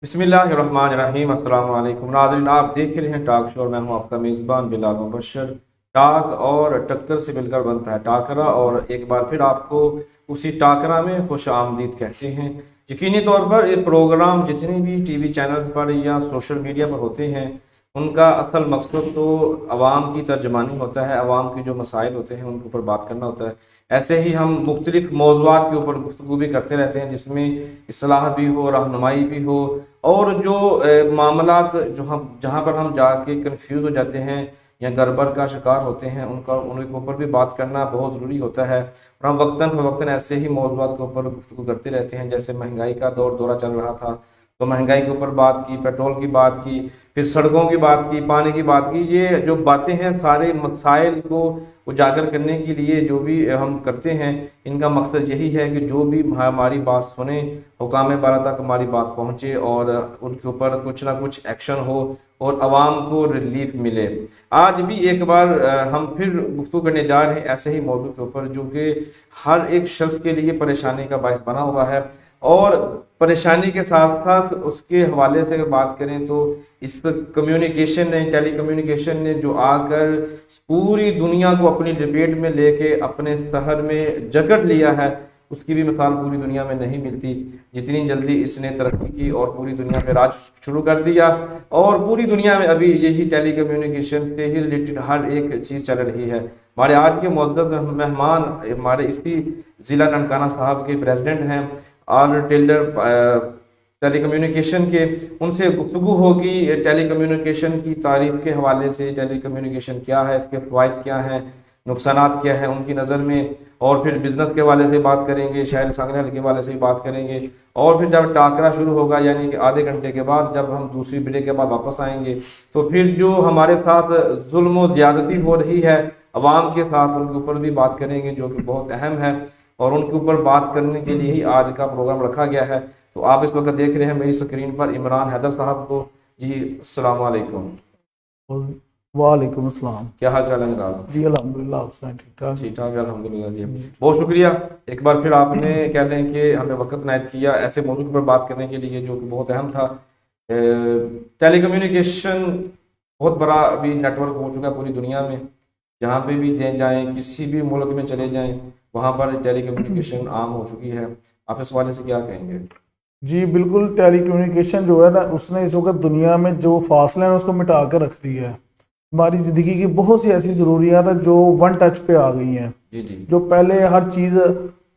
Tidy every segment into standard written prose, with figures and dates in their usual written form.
बिस्मिल्लाहिर्रहमानिर्रहीम। अस्सलाम वालेकुम नाज़रीन, आप देख रहे हैं टॉक शो और मैं हूं आपका मेज़बान बिलाल मुबश्शिर। टाक और टक्कर से मिलकर बनता है टाकरा, और एक बार फिर आपको उसी टाकरा में खुश आमदीद कहते हैं। यकीनी तौर पर ये प्रोग्राम जितने भी टीवी चैनल्स पर या सोशल मीडिया पर होते हैं, उनका असल मकसद तो अवाम की तर्जमानी होता है, अवाम की जो मसाइल होते हैं उनके ऊपर बात करना होता है। ऐसे ही हम मुख्तलिफ मौज़ूआत के ऊपर गुफ्तगू भी करते रहते हैं, जिसमें इस्लाह भी हो, रहनुमाई भी हो, और जो मामलात जो हम जहाँ पर हम जाके कंफ्यूज हो जाते हैं या गड़बड़ का शिकार होते हैं, उनके ऊपर भी बात करना बहुत ज़रूरी होता है। और हम वक्तन फ़वक्तन ऐसे ही मौज़ूआत के ऊपर गुफ्तगू करते रहते हैं। जैसे महंगाई का दौरा चल रहा था, तो महंगाई के ऊपर बात की, पेट्रोल की बात की, फिर सड़कों की बात की, पानी की बात की। ये जो बातें हैं सारे मसाइल को उजागर करने के लिए जो भी हम करते हैं, इनका मकसद यही है कि जो भी हमारी बात सुने, हुकाम बाला तक हमारी बात पहुँचे और उनके ऊपर कुछ ना कुछ एक्शन हो और आवाम को रिलीफ मिले। आज भी एक बार हम फिर गुफ्तगू करने जा रहे हैं ऐसे ही मौजू के ऊपर, जो कि हर एक शख्स के लिए परेशानी का बायस बना हुआ है। और परेशानी के साथ साथ उसके हवाले से अगर बात करें तो इस कम्युनिकेशन ने, टेली कम्युनिकेशन ने जो आकर पूरी दुनिया को अपनी लपेट में लेके अपने शहर में जकड़ लिया है, उसकी भी मिसाल पूरी दुनिया में नहीं मिलती। जितनी जल्दी इसने तरक्की की और पूरी दुनिया में राज शुरू कर दिया, और पूरी दुनिया में अभी यही टेली कम्युनिकेशन से ही रिलेटेड हर एक चीज़ चल रही है। हमारे आज के मुअज़्ज़ज़ मेहमान हमारे इसी ज़िला ननकाना साहब के प्रेसिडेंट हैं और टेली कम्युनिकेशन के। उनसे गुफ्तगू होगी टेली कम्युनिकेशन की तारीफ के हवाले से, टेली कम्युनिकेशन क्या है, इसके फ़वाइद क्या हैं, नुकसानात क्या है उनकी नज़र में। और फिर बिज़नेस के हवाले से बात करेंगे, शायर सांगनेवाल के हवाले से भी बात करेंगे। और फिर जब टाकरा शुरू होगा, यानी कि आधे घंटे के बाद जब हम दूसरी ब्रेक के बाद वापस आएंगे, तो फिर जो हमारे साथ जुल्म व ज़्यादती हो रही है अवाम के साथ, उनके ऊपर भी बात करेंगे, जो कि बहुत अहम है। और उनके ऊपर बात करने के लिए ही आज का प्रोग्राम रखा गया है। तो आप इस वक्त देख रहे हैं मेरी स्क्रीन पर इमरान हैदर साहब को। जी अस्सलाम वालेकुम। वालेकुम अस्सलाम। क्या हाल चाल है जनाब? जी अल्हम्दुलिल्लाह, आप सुनाएं? ठीक ठाक? ठीक ठाक है अल्हम्दुलिल्लाह जी। बहुत शुक्रिया एक बार फिर आपने कह लें कि हमें वक्त नायत किया ऐसे मौजूद पर बात करने के लिए, जो कि बहुत अहम था। टेली कम्युनिकेशन बहुत बड़ा अभी नेटवर्क हो चुका है पूरी दुनिया में। जहाँ पे भी जाएँ, किसी भी मुल्क में चले जाएँ, वहाँ पर टेली कम्युनिकेशन आम हो चुकी है। आप इस हवाले से क्या कहेंगे? जी बिल्कुल, टेली कम्युनिकेशन जो है ना, उसने इस वक्त दुनिया में जो फासले हैं उसको मिटा कर रख दिया है। हमारी ज़िंदगी की बहुत सी ऐसी ज़रूरियात हैं जो वन टच पे आ गई हैं। जी जी। जो पहले हर चीज़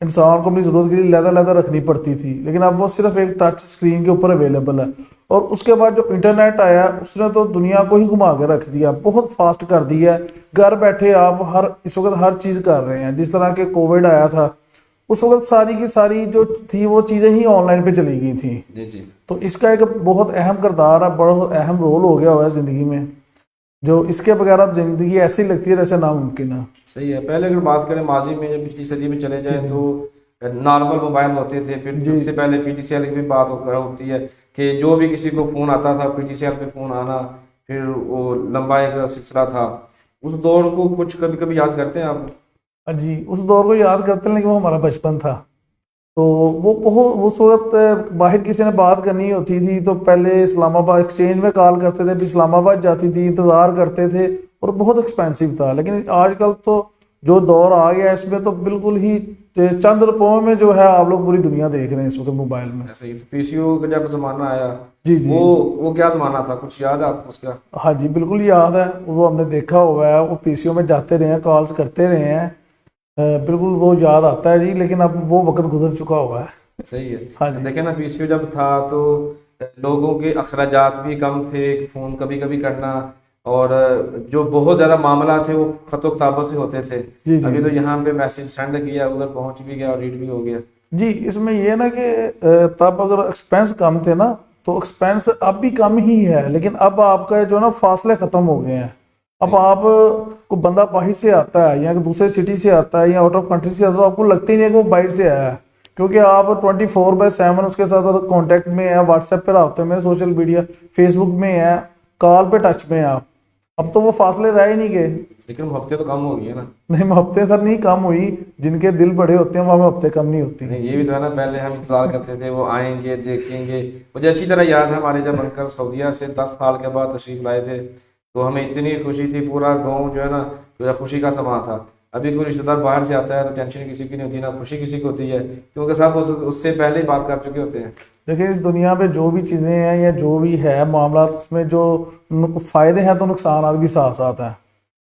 इंसान को अपनी ज़रूरत के लिए लहदा रखनी पड़ती थी, लेकिन अब वो सिर्फ एक टच स्क्रीन के ऊपर अवेलेबल है। और उसके बाद जो इंटरनेट आया, उसने तो दुनिया को ही घुमा के रख दिया, बहुत फास्ट कर दिया है। घर बैठे आप इस वक्त हर चीज़ कर रहे हैं। जिस तरह के कोविड आया था, उस वक्त सारी की सारी जो थी वो चीज़ें ही ऑनलाइन पे चली गई थी। जी जी। तो इसका एक बहुत अहम किरदार है, बड़ा अहम रोल हो गया हुआ है ज़िंदगी में, जो इसके बगैर अब ज़िंदगी ऐसी लगती है जैसे नामुमकिन है। सही है। पहले अगर बात करें माजी में, जब पिछली सदी में चले जाएं, तो नॉर्मल मोबाइल होते थे। फिर सबसे पहले पीटीसीएल की भी बात होती है कि जो भी किसी को फ़ोन आता था, पीटीसीएल पे फ़ोन आना, फिर वो लंबा एक सिलसिला था। उस दौर को कुछ कभी कभी याद करते हैं आप? जी, उस दौर को याद करते हैं, लेकिन वो हमारा बचपन था। तो वो बहुत उस वक्त बाहर किसी ने बात करनी होती थी तो पहले इस्लामाबाद एक्सचेंज में कॉल करते थे, फिर इस्लामाबाद जाती थी, इंतज़ार करते थे, और बहुत एक्सपेंसिव था। लेकिन आजकल तो जो दौर आ गया इसमें तो बिल्कुल ही चंद रुपयों में जो है आप लोग पूरी दुनिया देख रहे हैं इस वक्त मोबाइल में। ऐसे ही तो पीसीओ का जब ज़माना आया, जी जी, वो क्या ज़माना था, कुछ याद है आपको उसका? हाँ जी बिल्कुल याद है, वो हमने देखा हुआ है। वो पीसीओ में जाते रहे हैं, कॉल्स करते रहे हैं, बिल्कुल वो याद आता है जी। लेकिन अब वो वक्त गुजर चुका हुआ है। सही है। हाँ जी। देखें ना, पीसीओ जब था तो लोगों के अखराजात भी कम थे, फ़ोन कभी कभी करना, और जो बहुत ज़्यादा मामला थे वो ख़त किताबों से होते थे। जी जी। अभी तो यहाँ पे मैसेज सेंड किया, उधर पहुँच भी गया और रीड भी हो गया। जी, इसमें ये ना कि तब अगर एक्सपेंस कम थे ना, तो एक्सपेंस अब भी कम ही है, लेकिन अब आपका जो ना फासले ख़त्म हो गए हैं। अब आप को बंदा बाहर से आता है या दूसरे सिटी से आता है या आउट ऑफ कंट्री से आता है, तो आपको लगता ही नहीं है कि वो बाहर से आया है, क्योंकि आप 24/7 उसके साथ कांटेक्ट में है, व्हाट्सएप पे रब्ते में, सोशल मीडिया फेसबुक में है, कॉल पे टच में है आप। अब तो वो फासले रह ही नहीं गए। लेकिन मोहब्बतें तो कम हो गई है ना। नहीं, मोहब्बतें सर नहीं कम हुई, जिनके दिल बड़े होते हैं वहाँ मोहब्बतें कम नहीं होती। नहीं ये भी तो है ना, पहले हम इंतजार करते थे वो आएंगे देखेंगे। मुझे अच्छी तरह याद है हमारे जब अंकल सऊदीया से 10 साल के बाद तशरीफ लाए थे, तो हमें इतनी खुशी थी, पूरा गांव जो है ना जो खुशी का समा था। अभी कोई रिश्तेदार बाहर से आता है तो टेंशन किसी की नहीं होती, ना खुशी किसी को होती है, क्योंकि सब उससे पहले ही बात कर चुके होते हैं। देखिए, इस दुनिया पे जो भी चीज़ें हैं या जो भी है मामला, उसमें जो फ़ायदे हैं तो नुकसान भी साथ साथ हैं।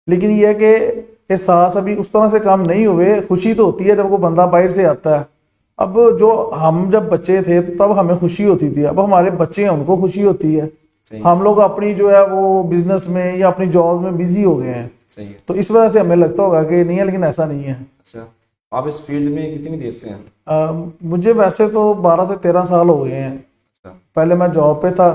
लेकिन ये है कि एहसास अभी उस तरह से काम नहीं हुए। खुशी तो होती है जब कोई बंदा बाहर से आता है। अब जो हम जब बच्चे थे तो तब हमें खुशी होती थी, अब हमारे बच्चे हैं उनको खुशी होती है। सही हम लोग अपनी जो है वो बिजनेस में या अपनी जॉब में बिजी हो गए हैं, सही है। तो इस वजह से हमें लगता होगा कि नहीं है, लेकिन ऐसा नहीं है। अच्छा, आप इस फील्ड में कितनी देर से हैं? मुझे वैसे तो 12 से 13 साल हो गए हैं। अच्छा, पहले मैं जॉब पे था,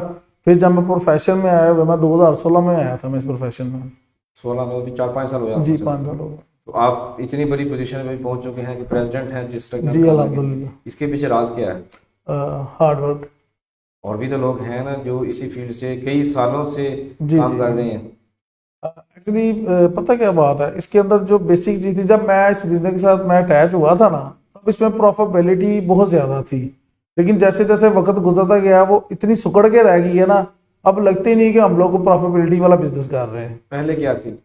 फिर जब मैं प्रोफेशन में आया हुआ, मैं 2016 में आया था मैं इस प्रोफेशन में। 16 में, अभी 4-5 साल हो गए जी, आपको 5 चलते साल हुए। हो गए। तो आप इतनी बड़ी पोजीशन में भी पहुंच चुके हैं कि प्रेसिडेंट हैं डिस्ट्रिक्ट जी, ननकाना के। अल्हम्दुलिल्लाह। इसके पीछे राज क्या है? Hard work. और भी तो लोग हैं ना जो इसी फील्ड से कई सालों से जी काम जी। कर रहे हैं। एक्चुअली पता क्या बात है, इसके अंदर जो बेसिक चीज़ थी, जब मैं इस बिजनेस के साथ मैं अटैच हुआ था ना, तब इसमें प्रॉफिटेबिलिटी बहुत ज़्यादा थी। लेकिन जैसे जैसे वक्त गुजरता गया वो इतनी सुकड़ के रह गई है ना, अब लगते ही नहीं कि हम लोग को प्रॉफिटेबिलिटी वाला बिजनेस कर रहे हैं। पहले क्या थी?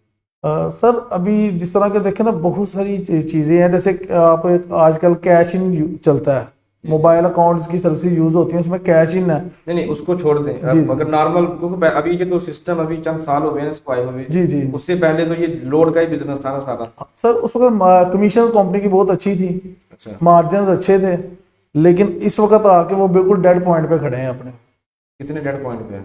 सर अभी जिस तरह के देखें ना, बहुत सारी चीज़ें हैं। जैसे आप आजकल कैश इन चलता है, मोबाइल अकाउंट्स की सर्विस यूज़ होती है, उसमें कैश इन है। नहीं नहीं, उसको छोड़ दें। जी अब अगर नॉर्मल, क्योंकि अभी ये तो सिस्टम अभी चंद साल हो गए हैं इसको आए हुए। जी जी। उससे पहले तो ये लोड का ही बिजनेस था ना सारा। सर उस वक्त कमीशन कंपनी की बहुत अच्छी थी, अच्छा, मार्जिन अच्छे थे। लेकिन इस वक्त आके वो बिल्कुल डेड पॉइंट पे खड़े हैं अपने। कितने डेड पॉइंट पे है?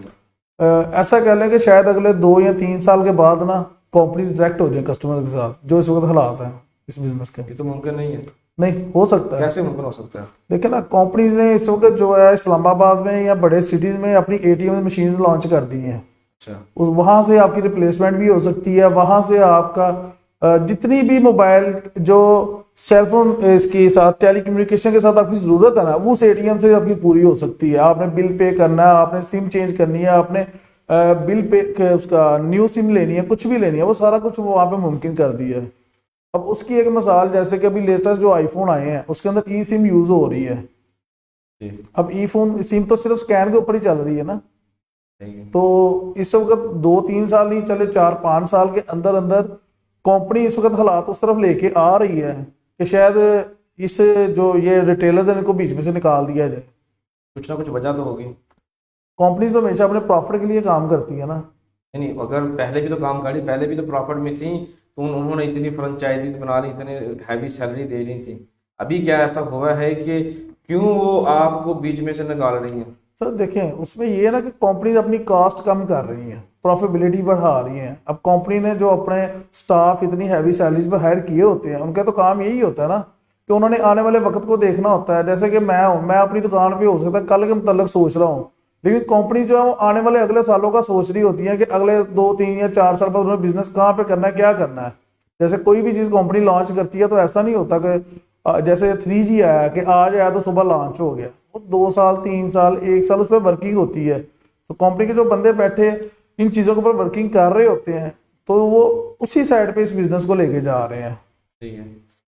ऐसा कह लें कि शायद अगले 2 या 3 साल के बाद ना कंपनीज डायरेक्ट हो जाए कस्टमर के साथ, जो इस वक्त हालात हैं इस बिजनेस के। ये तो मुमकिन नहीं है। नहीं हो सकता है। कैसे मुमकिन हो सकता है? देखिए ना, कंपनीज ने इस वक्त जो है इस्लामाबाद में या बड़े सिटीज में अपनी एटीएम मशीन लॉन्च कर दी हैं। अच्छा, उस वहाँ से आपकी रिप्लेसमेंट भी हो सकती है। वहाँ से आपका जितनी भी मोबाइल जो सेलफोन इसके साथ टेलीकम्युनिकेशन के साथ आपकी ज़रूरत है ना, वो उस एटीएम से आपकी पूरी हो सकती है। आपने बिल पे करना है, आपने सिम चेंज करनी है, आपने बिल पे उसका न्यू सिम लेनी है, कुछ भी लेनी है, वो सारा कुछ वो वहाँ पे मुमकिन कर दिया है। अब उसकी एक मिसाल, जैसे कि अभी लेटेस्ट जो आईफोन आए हैं उसके अंदर ई सिम यूज़ हो रही है। जी, अब ई फोन सिम तो सिर्फ स्कैन के ऊपर ही चल रही है ना। सही है। तो इस वक्त 2-3 साल नहीं चले, 4-5 साल के अंदर अंदर कंपनी इस वक्त हालात उस तरफ लेके आ रही है कि शायद इस जो ये रिटेलर्स हैं इनको बीच में से निकाल दिया जाए। कुछ ना कुछ वजह तो होगी। कंपनीज तो हमेशा अपने प्रॉफिट के लिए काम करती है ना। नहीं नहीं, अगर पहले भी तो काम करी, पहले भी तो प्रॉफिट में थी, तो उन्होंने इतनी फ्रेंचाइजीज बना ली, इतने हैवी सैलरी दे रही थी। अभी क्या ऐसा हुआ है कि क्यों वो आपको बीच में से निकाल रही हैं? सर देखें, उसमें ये है ना कि कंपनीज अपनी कॉस्ट कम कर रही हैं, प्रॉफिटेबिलिटी बढ़ा रही हैं। अब कंपनी ने जो अपने स्टाफ इतनी हैवी सैलरीज पे हायर किए होते हैं, उनका तो काम यही होता है ना कि उन्होंने आने वाले वक्त को देखना होता है। जैसे कि मैं हूँ, मैं अपनी दुकान पे हो सकता है कल के मतलब सोच रहा हूँ, लेकिन कंपनी जो है वो आने वाले अगले सालों का सोच रही होती है कि अगले 2-3 या 4 साल बाद उन्होंने बिजनेस कहाँ पे करना है, क्या करना है। जैसे कोई भी चीज़ कंपनी लॉन्च करती है तो ऐसा नहीं होता कि जैसे 3G आया कि आज आया तो सुबह लॉन्च हो गया। वो 2 साल, 3 साल, 1 साल उस पर वर्किंग होती है। तो कंपनी के जो बंदे बैठे इन चीज़ों के ऊपर वर्किंग कर रहे होते हैं, तो वो उसी साइड पे इस बिजनेस को लेके जा रहे हैं। सही है।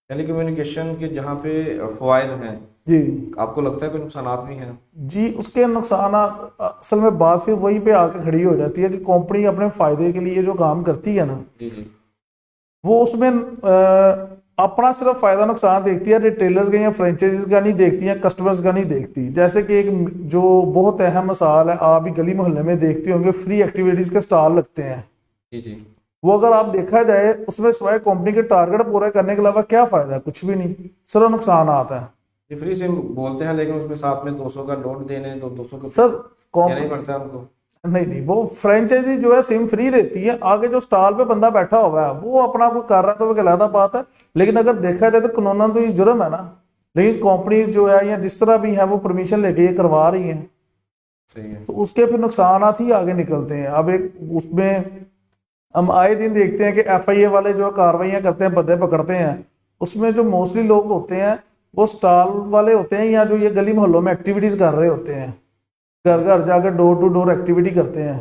टेलीकम्युनिकेशन के जहाँ पे फ़वाइद हैं, जी आपको लगता है कोई नुकसानात भी हैं? जी। उसके नुकसान असल में बात फिर वहीं पे आके खड़ी हो जाती है कि कंपनी अपने फायदे के लिए जो काम करती है ना, जी जी। वो उसमें अपना सिर्फ फायदा नुकसान देखती है, रिटेलर्स का या फ्रेंचाइजीज का नहीं देखती है, कस्टमर्स का नहीं देखती। जैसे कि एक जो बहुत अहम मिसाल है, आप भी गली मोहल्ले में देखते होंगे, फ्री एक्टिविटीज के स्टॉल लगते हैं। जी जी। वो अगर आप देखा जाए उसमें सिवाय कंपनी के टारगेट पूरा करने के अलावा क्या फायदा है? कुछ भी नहीं, सिर्फ नुकसान आता है। ये फ्री सिम बोलते हैं, लेकिन उसमें साथ में 200 का लोड देने, तो 200 को सर देना ही पड़ता है उनको। नहीं नहीं, वो फ्रेंचाइजी जो है सिम फ्री देती है, आगे जो स्टॉल पे बंदा बैठा हुआ है वो अपना कोई कर रहा है तो वो एक अलग बात है। लेकिन अगर देखा जाए तो कानूनन तो ये जुर्म है ना। लेकिन कंपनी जो है या जिस तरह भी है वो परमिशन लेके ये करवा रही है, सही है। तो उसके फिर नुकसानात ही आगे निकलते हैं। अब एक उसमें हम आए दिन देखते हैं कि FIA वाले जो कार्रवाइयाँ करते हैं, बंदे पकड़ते हैं, उसमें जो मोस्टली लोग होते हैं वो स्टॉल वाले होते हैं या जो ये गली मोहल्लों में एक्टिविटीज कर रहे होते हैं, घर घर जाकर डोर टू डोर एक्टिविटी करते हैं।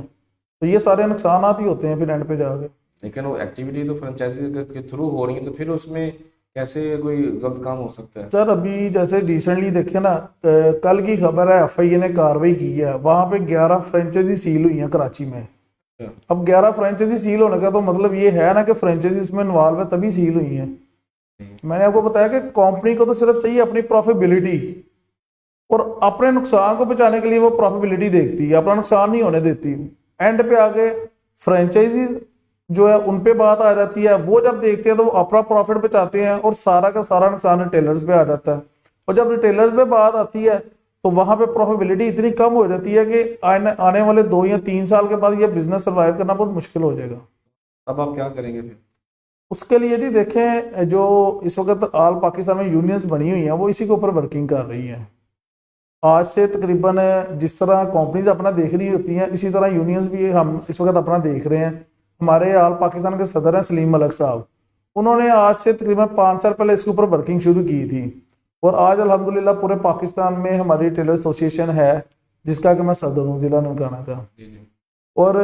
तो ये सारे नुकसानात ही होते हैं फिर एंड पे जाके। लेकिन वो एक्टिविटी तो फ्रेंचाइजी के थ्रू हो रही है, तो फिर उसमें कैसे कोई गलत काम हो सकता है? सर अभी जैसे रिसेंटली देखे ना, कल की खबर है FIA ने कार्रवाई की है, वहां पे 11 फ्रेंचाइजी सील हुई हैं कराची में। अच्छा। अब 11 फ्रेंचाइजी सील होने का तो मतलब ये है ना कि फ्रेंचाइजी उसमें इन्वॉल्व है तभी सील हुई हैं। मैंने आपको बताया कि कंपनी को तो सिर्फ चाहिए अपनी प्रॉफिटेबिलिटी, और अपने नुकसान को बचाने के लिए वो प्रॉफिटेबिलिटी देखती है, अपना नुकसान नहीं होने देती। एंड पे आगे फ्रेंचाइजी जो है उन पे बात आ जाती है, वो जब देखते हैं तो वो अपना प्रॉफिट बचाते हैं और सारा का सारा नुकसान रिटेलर्स पे आ जाता है। और जब रिटेलर्स पे बात आती है तो वहां पे प्रॉफिटेबिलिटी इतनी कम हो जाती है कि आने वाले 2 या 3 साल के बाद ये बिजनेस सर्वाइव करना बहुत मुश्किल हो जाएगा। अब आप क्या करेंगे फिर? उसके लिए जी देखें, जो इस वक्त आल पाकिस्तान में यूनियंस बनी हुई हैं वो इसी के ऊपर वर्किंग कर रही हैं। आज से तकरीबन जिस तरह कंपनीज अपना देख रही होती हैं, इसी तरह यूनियंस भी हम इस वक्त अपना देख रहे हैं। हमारे आल पाकिस्तान के सदर हैं सलीम मलिक साहब, उन्होंने आज से तकरीबन 5 साल पहले इसके ऊपर वर्किंग शुरू की थी, और आज अल्हम्दुलिल्लाह पूरे पाकिस्तान में हमारी टेलर एसोसिएशन है जिसका कि मैं सदर हूँ जिला ननकाना का। जी जी। और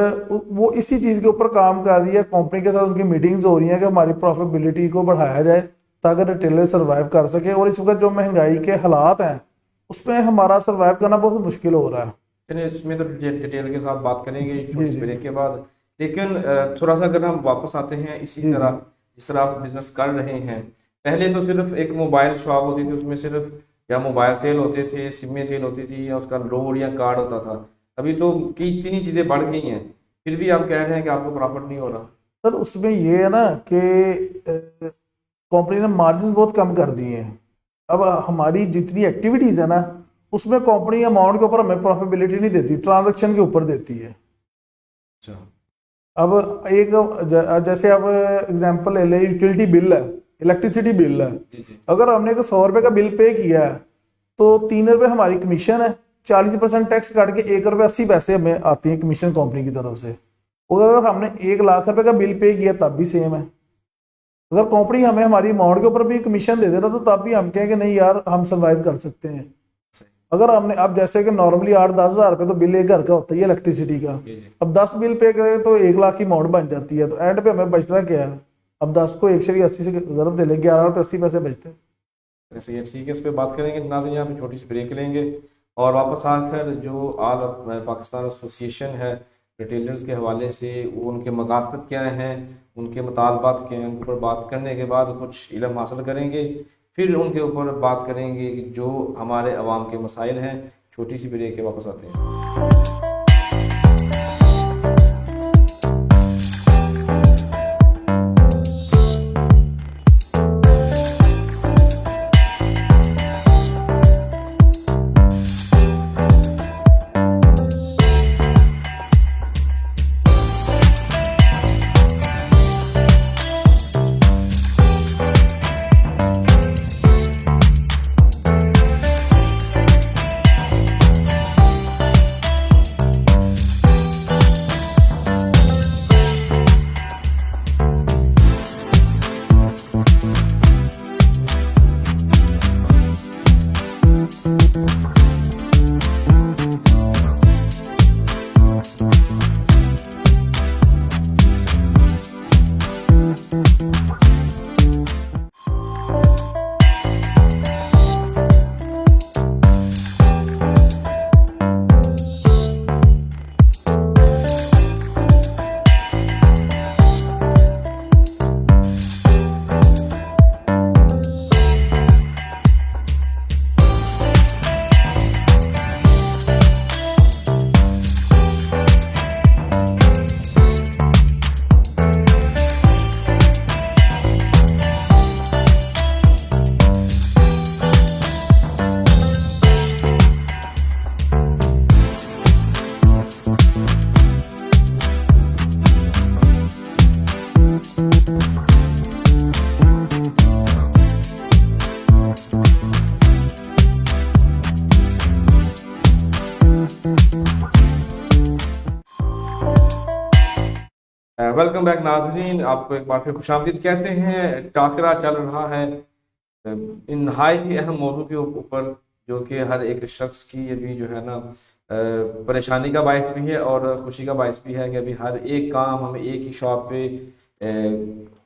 वो इसी चीज़ के ऊपर काम कर रही है, कंपनी के साथ उनकी मीटिंग्स हो रही हैं कि हमारी प्रॉफिटेबिलिटी को बढ़ाया जाए ताकि रिटेलर सर्वाइव कर सके। और इस वक्त जो महंगाई के हालात हैं उसमें हमारा सर्वाइव करना बहुत मुश्किल हो रहा है। चलिए, इसमें तो डिटेल के साथ बात करेंगे छोटी सी जी। ब्रेक के बाद। लेकिन थोड़ा सा अगर हम वापस आते हैं इसी जी, तरह जिस तरह आप बिजनेस कर रहे हैं, पहले तो सिर्फ एक मोबाइल शॉप होती थी, उसमें सिर्फ या मोबाइल सेल होते थे, सिमें सेल होती थी, या उसका लोड या कार्ड होता था। अभी तो कितनी चीज़ें बढ़ गई हैं, फिर भी आप कह रहे हैं कि आपको प्रॉफिट नहीं हो रहा। सर उसमें ये है ना कि कंपनी ने मार्जिन बहुत कम कर दिए हैं। अब हमारी जितनी एक्टिविटीज़ है ना उसमें कंपनी अमाउंट के ऊपर हमें प्रॉफिटेबिलिटी नहीं देती, ट्रांजैक्शन के ऊपर देती है। अच्छा। अब एक जैसे अब एग्जांपल ले लें, यूटिलिटी बिल है, इलेक्ट्रिसिटी बिल है। जी जी। अगर हमने एक 100 रुपये का बिल पे किया है तो 3 रुपये हमारी कमीशन है, 40% टैक्स काट के 1 रुपये 80 पैसे हमें आती है कमीशन कंपनी की तरफ से। और अगर हमने 1 लाख रुपए का बिल पे किया तब भी सेम है। अगर कंपनी हमें हमारी अमाउंट के ऊपर भी कमीशन दे देना तो तब भी हम कहें कि नहीं यार हम सर्वाइव कर सकते हैं। सही। अगर हमने अब जैसे कि नॉर्मली 8-10 हज़ार रुपये तो बिल एक घर का होता ही है इलेक्ट्रिसिटी का, जी जी। अब 10 बिल पे करें तो 1 लाख की अमाउंट बन जाती है, तो एंड पे हमें बचता क्या है? अब 10 को 180 से ज़रूर दे लें, 11 रुपये 80 पैसे बचते हैं। वैसे ये ठीक है, इस पे बात करेंगे। नाज़रीन, यहाँ पे छोटी सी ब्रेक लेंगे और वापस आकर जो आल पाकिस्तान एसोसिएशन है रिटेलर्स के हवाले से, वो उनके मकासद क्या हैं, उनके मुतालबात क्या हैं, उनके ऊपर बात करने के बाद कुछ इल्म हासिल करेंगे। फिर उनके ऊपर बात करेंगे कि जो हमारे अवाम के मसाइल हैं। छोटी सी ब्रेक के वापस आते हैं। वेलकम बैक नाजरीन, आपको एक बार फिर खुशामदीद कहते हैं। टाकरा चल रहा है इन नहायत ही अहम मौजू के ऊपर, जो कि हर एक शख्स की अभी जो है ना परेशानी का बायस भी है और खुशी का बायस भी है कि अभी हर एक काम हमें एक ही शॉप पे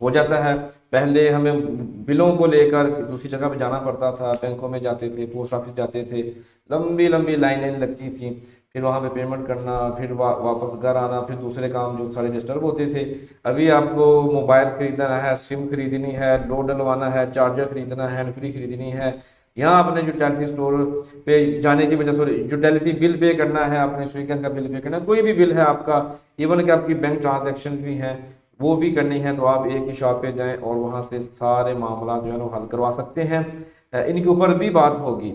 हो जाता है। पहले हमें बिलों को लेकर दूसरी जगह पे जाना पड़ता था, बैंकों में जाते थे, पोस्ट ऑफिस जाते थे, लंबी लंबी लाइनें लगती थी, फिर वहाँ पे पेमेंट करना, फिर वापस घर आना, फिर दूसरे काम जो सारे डिस्टर्ब होते थे। अभी आपको मोबाइल खरीदना है, सिम खरीदनी है, लोड डलवाना है, चार्जर खरीदना है, हैंड फ्री खरीदनी है, यहाँ आपने यूटिलिटी स्टोर पे जाने की वजह से यूटिलिटी बिल पे करना है, आपने स्विगी का बिल पे करना है, कोई भी बिल है आपका, इवन कि आपकी बैंक ट्रांजैक्शन भी हैं वो भी करनी है, तो आप एक ही शॉप पे जाएं और वहाँ से सारे मामला जो है ना हल करवा सकते हैं। इनके ऊपर भी बात होगी,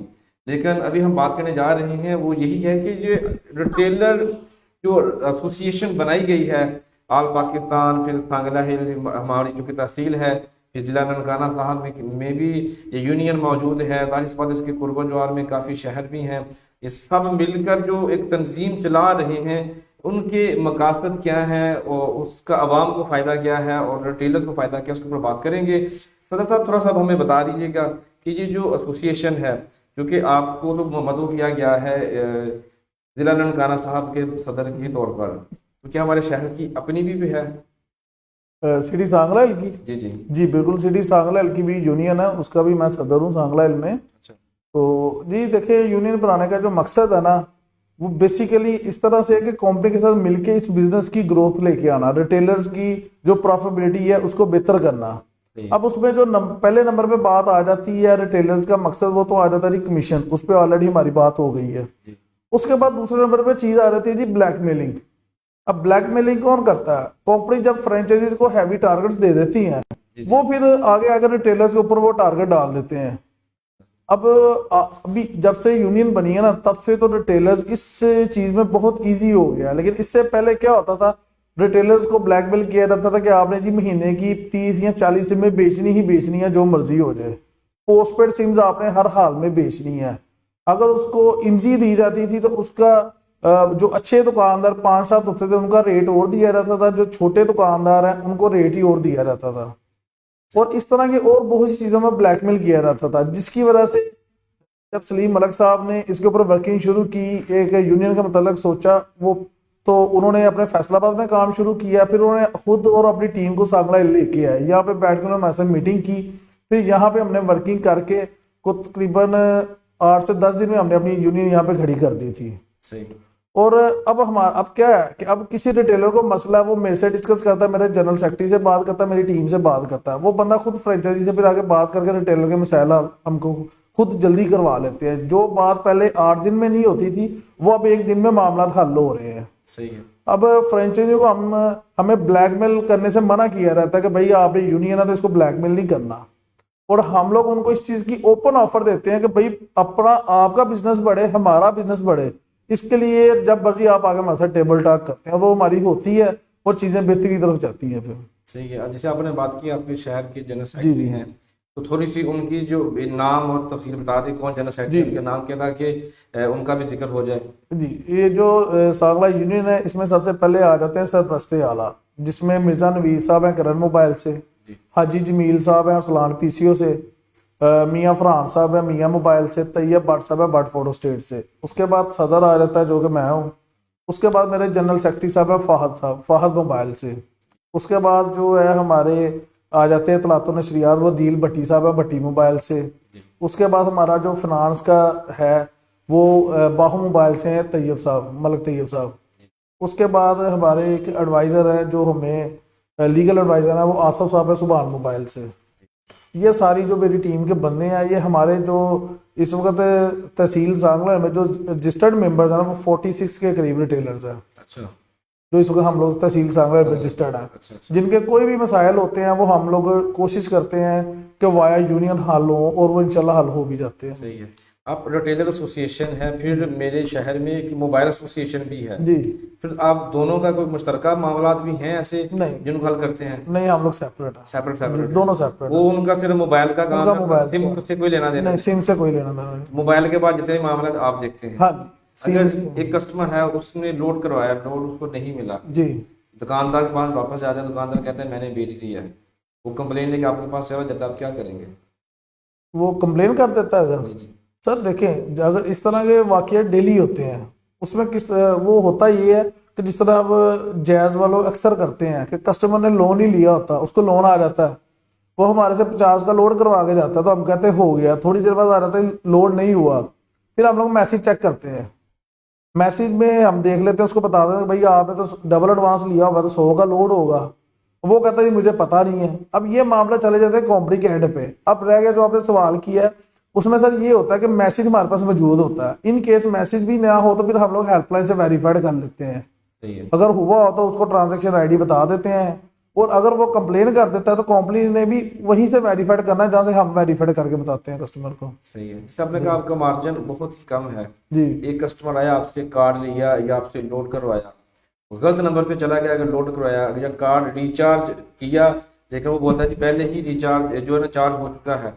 लेकिन अभी हम बात करने जा रहे हैं वो यही है कि जो रिटेलर जो एसोसिएशन बनाई गई है ऑल पाकिस्तान, फिर सांगला हिल हमारी जो कि तहसील है, फिर जिला ननकाना साहब में भी ये यूनियन मौजूद है, जाहिर इसके कुर्बा जवार में काफ़ी शहर भी हैं, ये सब मिलकर जो एक तंजीम चला रहे हैं, उनके मकासद क्या है और उसका आवाम को फ़ायदा क्या है और रिटेलर्स को फ़ायदा क्या है, उसके ऊपर बात करेंगे। सदर साहब थोड़ा सा हमें बता दीजिएगा कि ये जो एसोसिएशन है जो कि आपको तो मदऊ किया गया है ज़िला ननकाना साहब के सदर के तौर पर, तो क्या हमारे शहर की अपनी भी है? सिटी सांगला हिल की? जी जी जी बिल्कुल, सिटी सांगला हिल की भी यूनियन है, उसका भी मैं सदर हूँ सांगला हिल में। अच्छा। तो जी देखिए, यूनियन बनाने का जो मकसद है ना वो बेसिकली इस तरह से है कि कंपनी के साथ मिलके इस बिजनेस की ग्रोथ लेके आना, रिटेलर्स की जो प्रॉफिटेबिलिटी है उसको बेहतर करना। अब उसमें जो पहले नंबर पे बात आ जाती है रिटेलर्स का मकसद, वो तो आ जाता है कमीशन, उस पर ऑलरेडी हमारी बात हो गई है। उसके बाद दूसरे नंबर पे चीज आ जाती है जी ब्लैकमेलिंग। अब ब्लैकमेलिंग कौन करता है? कंपनी जब फ्रेंचाइजीज को हैवी टारगेट्स दे देती हैं, वो फिर आगे आगे रिटेलर्स के ऊपर वो टारगेट डाल देते हैं। अब अभी जब से यूनियन बनी है ना, तब से तो रिटेलर्स इस चीज में बहुत इजी हो गया, लेकिन इससे पहले क्या होता था, रिटेलर्स को ब्लैकमेल किया जाता था कि आपने जी महीने की 30 या 40 सिमें बेचनी ही बेचनी है, जो मर्जी हो जाए। पोस्टपेड सिम्स आपने हर हाल में बेचनी है। अगर उसको इमजी दी जाती थी तो उसका जो अच्छे दुकानदार 5-7 होते थे उनका रेट और दिया जाता था, जो छोटे दुकानदार हैं उनको रेट ही और दिया जाता था। और इस तरह के और बहुत सी चीज़ों में ब्लैकमेल किया जाता था, जिसकी वजह से जब सलीम मलिक साहब ने इसके ऊपर वर्किंग शुरू की, एक यूनियन का मतलब सोचा, वो तो उन्होंने अपने फैसलाबाद में काम शुरू किया, फिर उन्होंने खुद और अपनी टीम को सांगला लेके आए, यहाँ पे बैठ के उन्होंने हमारे साथ मीटिंग की, फिर यहाँ पे हमने वर्किंग करके को तकरीबन 8 से 10 दिन में हमने अपनी यूनियन यहाँ पे खड़ी कर दी थी। सही। और अब क्या है कि अब किसी रिटेलर को मसला है, वो मेरे से डिस्कस करता है, मेरे जनरल सेक्रेटरी से बात करता है, मेरी टीम से बात करता है, वो बंदा खुद फ्रेंचाइजी से फिर आगे बात करके रिटेलर के मसाइल हमको खुद जल्दी करवा लेते हैं। जो बात पहले 8 दिन में नहीं होती थी, वो अब 1 दिन में मामला हल हो रहे हैं। सही है। अब फ्रेंचाइजी को हमें ब्लैकमेल करने से मना किया रहता है कि भाई आपने यूनियन है तो इसको ब्लैकमेल नहीं करना, और हम लोग उनको इस चीज़ की ओपन ऑफर देते हैं कि भाई अपना आपका बिजनेस बढ़े, हमारा बिजनेस बढ़े, इसके लिए जब मर्जी आप आगे हमारे साथ टेबल टॉक करते हैं, वो हमारी होती है और चीज़ें बेहतरी की तरफ जाती हैं। फिर सही है। जैसे आपने बात की आपके शहर के जनरल सेक्रेटरी हैं, तो थोड़ी सी उनकी जो नाम और तफसील बता दें, कौन जनरल सेक्रेटरी, उनका नाम क्या था, कि उनका भी जिक्र हो जाए। जी, ये जो सांगला यूनियन है, इसमें सबसे पहले आ जाते हैं सरपरस्ते आला, जिसमें मिर्जा नवीर साहब हैं करण मोबाइल से, हाजी जमील साहब हैं अरसलान पीसीओ से, मियाँ फरहान साहब है मियाँ मोबाइल से, तैयब भट्ट साहब है भट्ट फोटो स्टेट से। उसके बाद सदर आ जाता है जो कि मैं हूँ। उसके बाद मेरे जनरल सेक्रेटरी साहब है फाहद साहब, फाहद मोबाइल से। उसके बाद जो है हमारे आ जाते हैं तलातो नशरियात, वो दील भट्टी साहब है भट्टी मोबाइल से। उसके बाद हमारा जो फिनांस का है वो बाहू मोबाइल से है तैयब साहब, मलिक तैयब साहब। उसके बाद हमारे एक एडवाइज़र है जो हमें लीगल एडवाइज़र है, वो आसफ साहब है सुभान मोबाइल से। ये सारी जो मेरी टीम के बंदे हैं, ये हमारे जो इस वक्त तहसील सांगला में जो रजिस्टर्ड मेंबर्स हैं वो 46 के करीब रिटेलर्स हैं। अच्छा। जो इस वक्त हम लोग तहसील सांगला रजिस्टर्ड हैं। अच्छा। जिनके कोई भी मसाइल होते हैं वो हम लोग कोशिश करते हैं कि वाया यूनियन हल हो, और वो इंशाल्लाह हल हो भी जाते हैं। सही है। आप रिटेलर एसोसिएशन है, फिर मेरे शहर में एक मोबाइल एसोसिएशन भी है जी, फिर आप दोनों का कोई मुश्तरका मामला भी हैं ऐसे नहीं जिनको हल करते हैं? नहीं, हम लोग सेपरेट हैं, सेपरेट सेपरेट दोनों सेपरेट। वो उनका सिर्फ मोबाइल का काम है, मोबाइल सिम से कोई लेना देना नहीं, सिम से कोई लेना देना नहीं। मोबाइल के बाद जितने मामले आप देखते हैं। हाँ जी, अगर एक कस्टमर है उसने लोड करवाया, लोड उसको नहीं मिला, जी, दुकानदार के पास वापस आ जाए, दुकानदार कहता है मैंने बेच दिया है, वो कंप्लेन लेके आपके पास सेवा जाता है, आप क्या करेंगे? वो कंप्लेन कर देता है। अगर जी जी। सर देखें, अगर इस तरह के वाकया डेली होते हैं उसमें वो होता ये है कि जिस तरह अब जैज वालों अक्सर करते हैं कि कस्टमर ने लोन ही लिया होता, उसको लोन आ जाता है, वो हमारे से 50 का लोड करवा के जाता है, तो हम कहते हैं हो गया, थोड़ी देर बाद आ जाता है लोड नहीं हुआ, फिर हम लोग मैसेज चेक करते हैं, मैसेज में हम देख लेते हैं, उसको बता देते हैं भैया आपने तो डबल एडवांस लिया होगा तो 100 का लोड होगा, वो कहता है जी मुझे पता नहीं है। अब ये मामला चले जाते हैं कंपनी के हेड पे। अब रह गया जो आपने सवाल किया है, उसमें सर ये होता है कि मैसेज हमारे पास मौजूद होता है, इन केस मैसेज भी ना हो तो फिर हम लोग हेल्पलाइन से वेरीफाइड कर लेते हैं, सही है। अगर हुआ हो तो उसको ट्रांजैक्शन आईडी बता देते हैं, और अगर वो कंप्लेन कर देता है तो कंपनी ने भी वहीं से वेरीफाइड करना है जहाँ से हम वेरीफाइड करके बताते हैं कस्टमर को। सही है। जैसे आपने कहा आपका मार्जिन बहुत ही कम है, जी एक कस्टमर आया आपसे कार्ड लिया या आपसे लोड करवाया, गलत नंबर पे चला गया, अगर लोड करवाया या कार्ड रिचार्ज किया लेकिन वो बोलता है कि पहले ही रिचार्ज जो है ना चार्ज हो चुका है,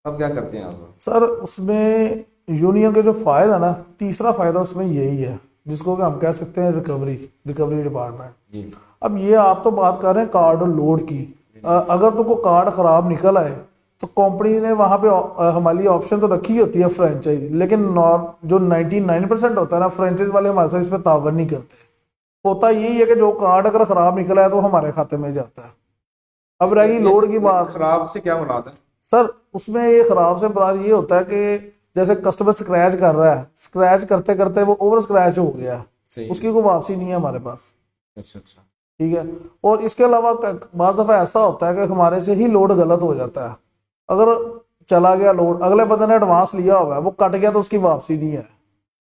अब क्या करते हैं आप? सर उसमें यूनियन के जो फायदा ना, तीसरा फायदा उसमें यही है जिसको कि हम कह सकते हैं रिकवरी डिपार्टमेंट। जी अब ये आप तो बात कर रहे हैं कार्ड और लोड की, अगर तुमको कार्ड खराब निकल आए तो कंपनी ने वहां पे हमारे लिए ऑप्शन तो रखी होती है फ्रेंचाइज, लेकिन जो 99% होता है ना, फ्रेंचाइज वाले हमारे साथ इस पर तावन नहीं करते। होता यही है कि जो कार्ड अगर खराब निकला है तो हमारे खाते में जाता है। अब रहेगी लोड की बात। खराब से क्या मुराद है? सर उसमें ये खराब से बात ये होता है कि जैसे कस्टमर स्क्रैच कर रहा है, स्क्रैच करते करते वो ओवर स्क्रैच हो गया, सही है। उसकी कोई वापसी नहीं है हमारे पास। अच्छा अच्छा। ठीक है। और इसके अलावा बाद दफा ऐसा होता है कि हमारे से ही लोड गलत हो जाता है, अगर चला गया लोड, अगले बंदे ने एडवांस लिया हुआ है, वो कट गया तो उसकी वापसी नहीं है।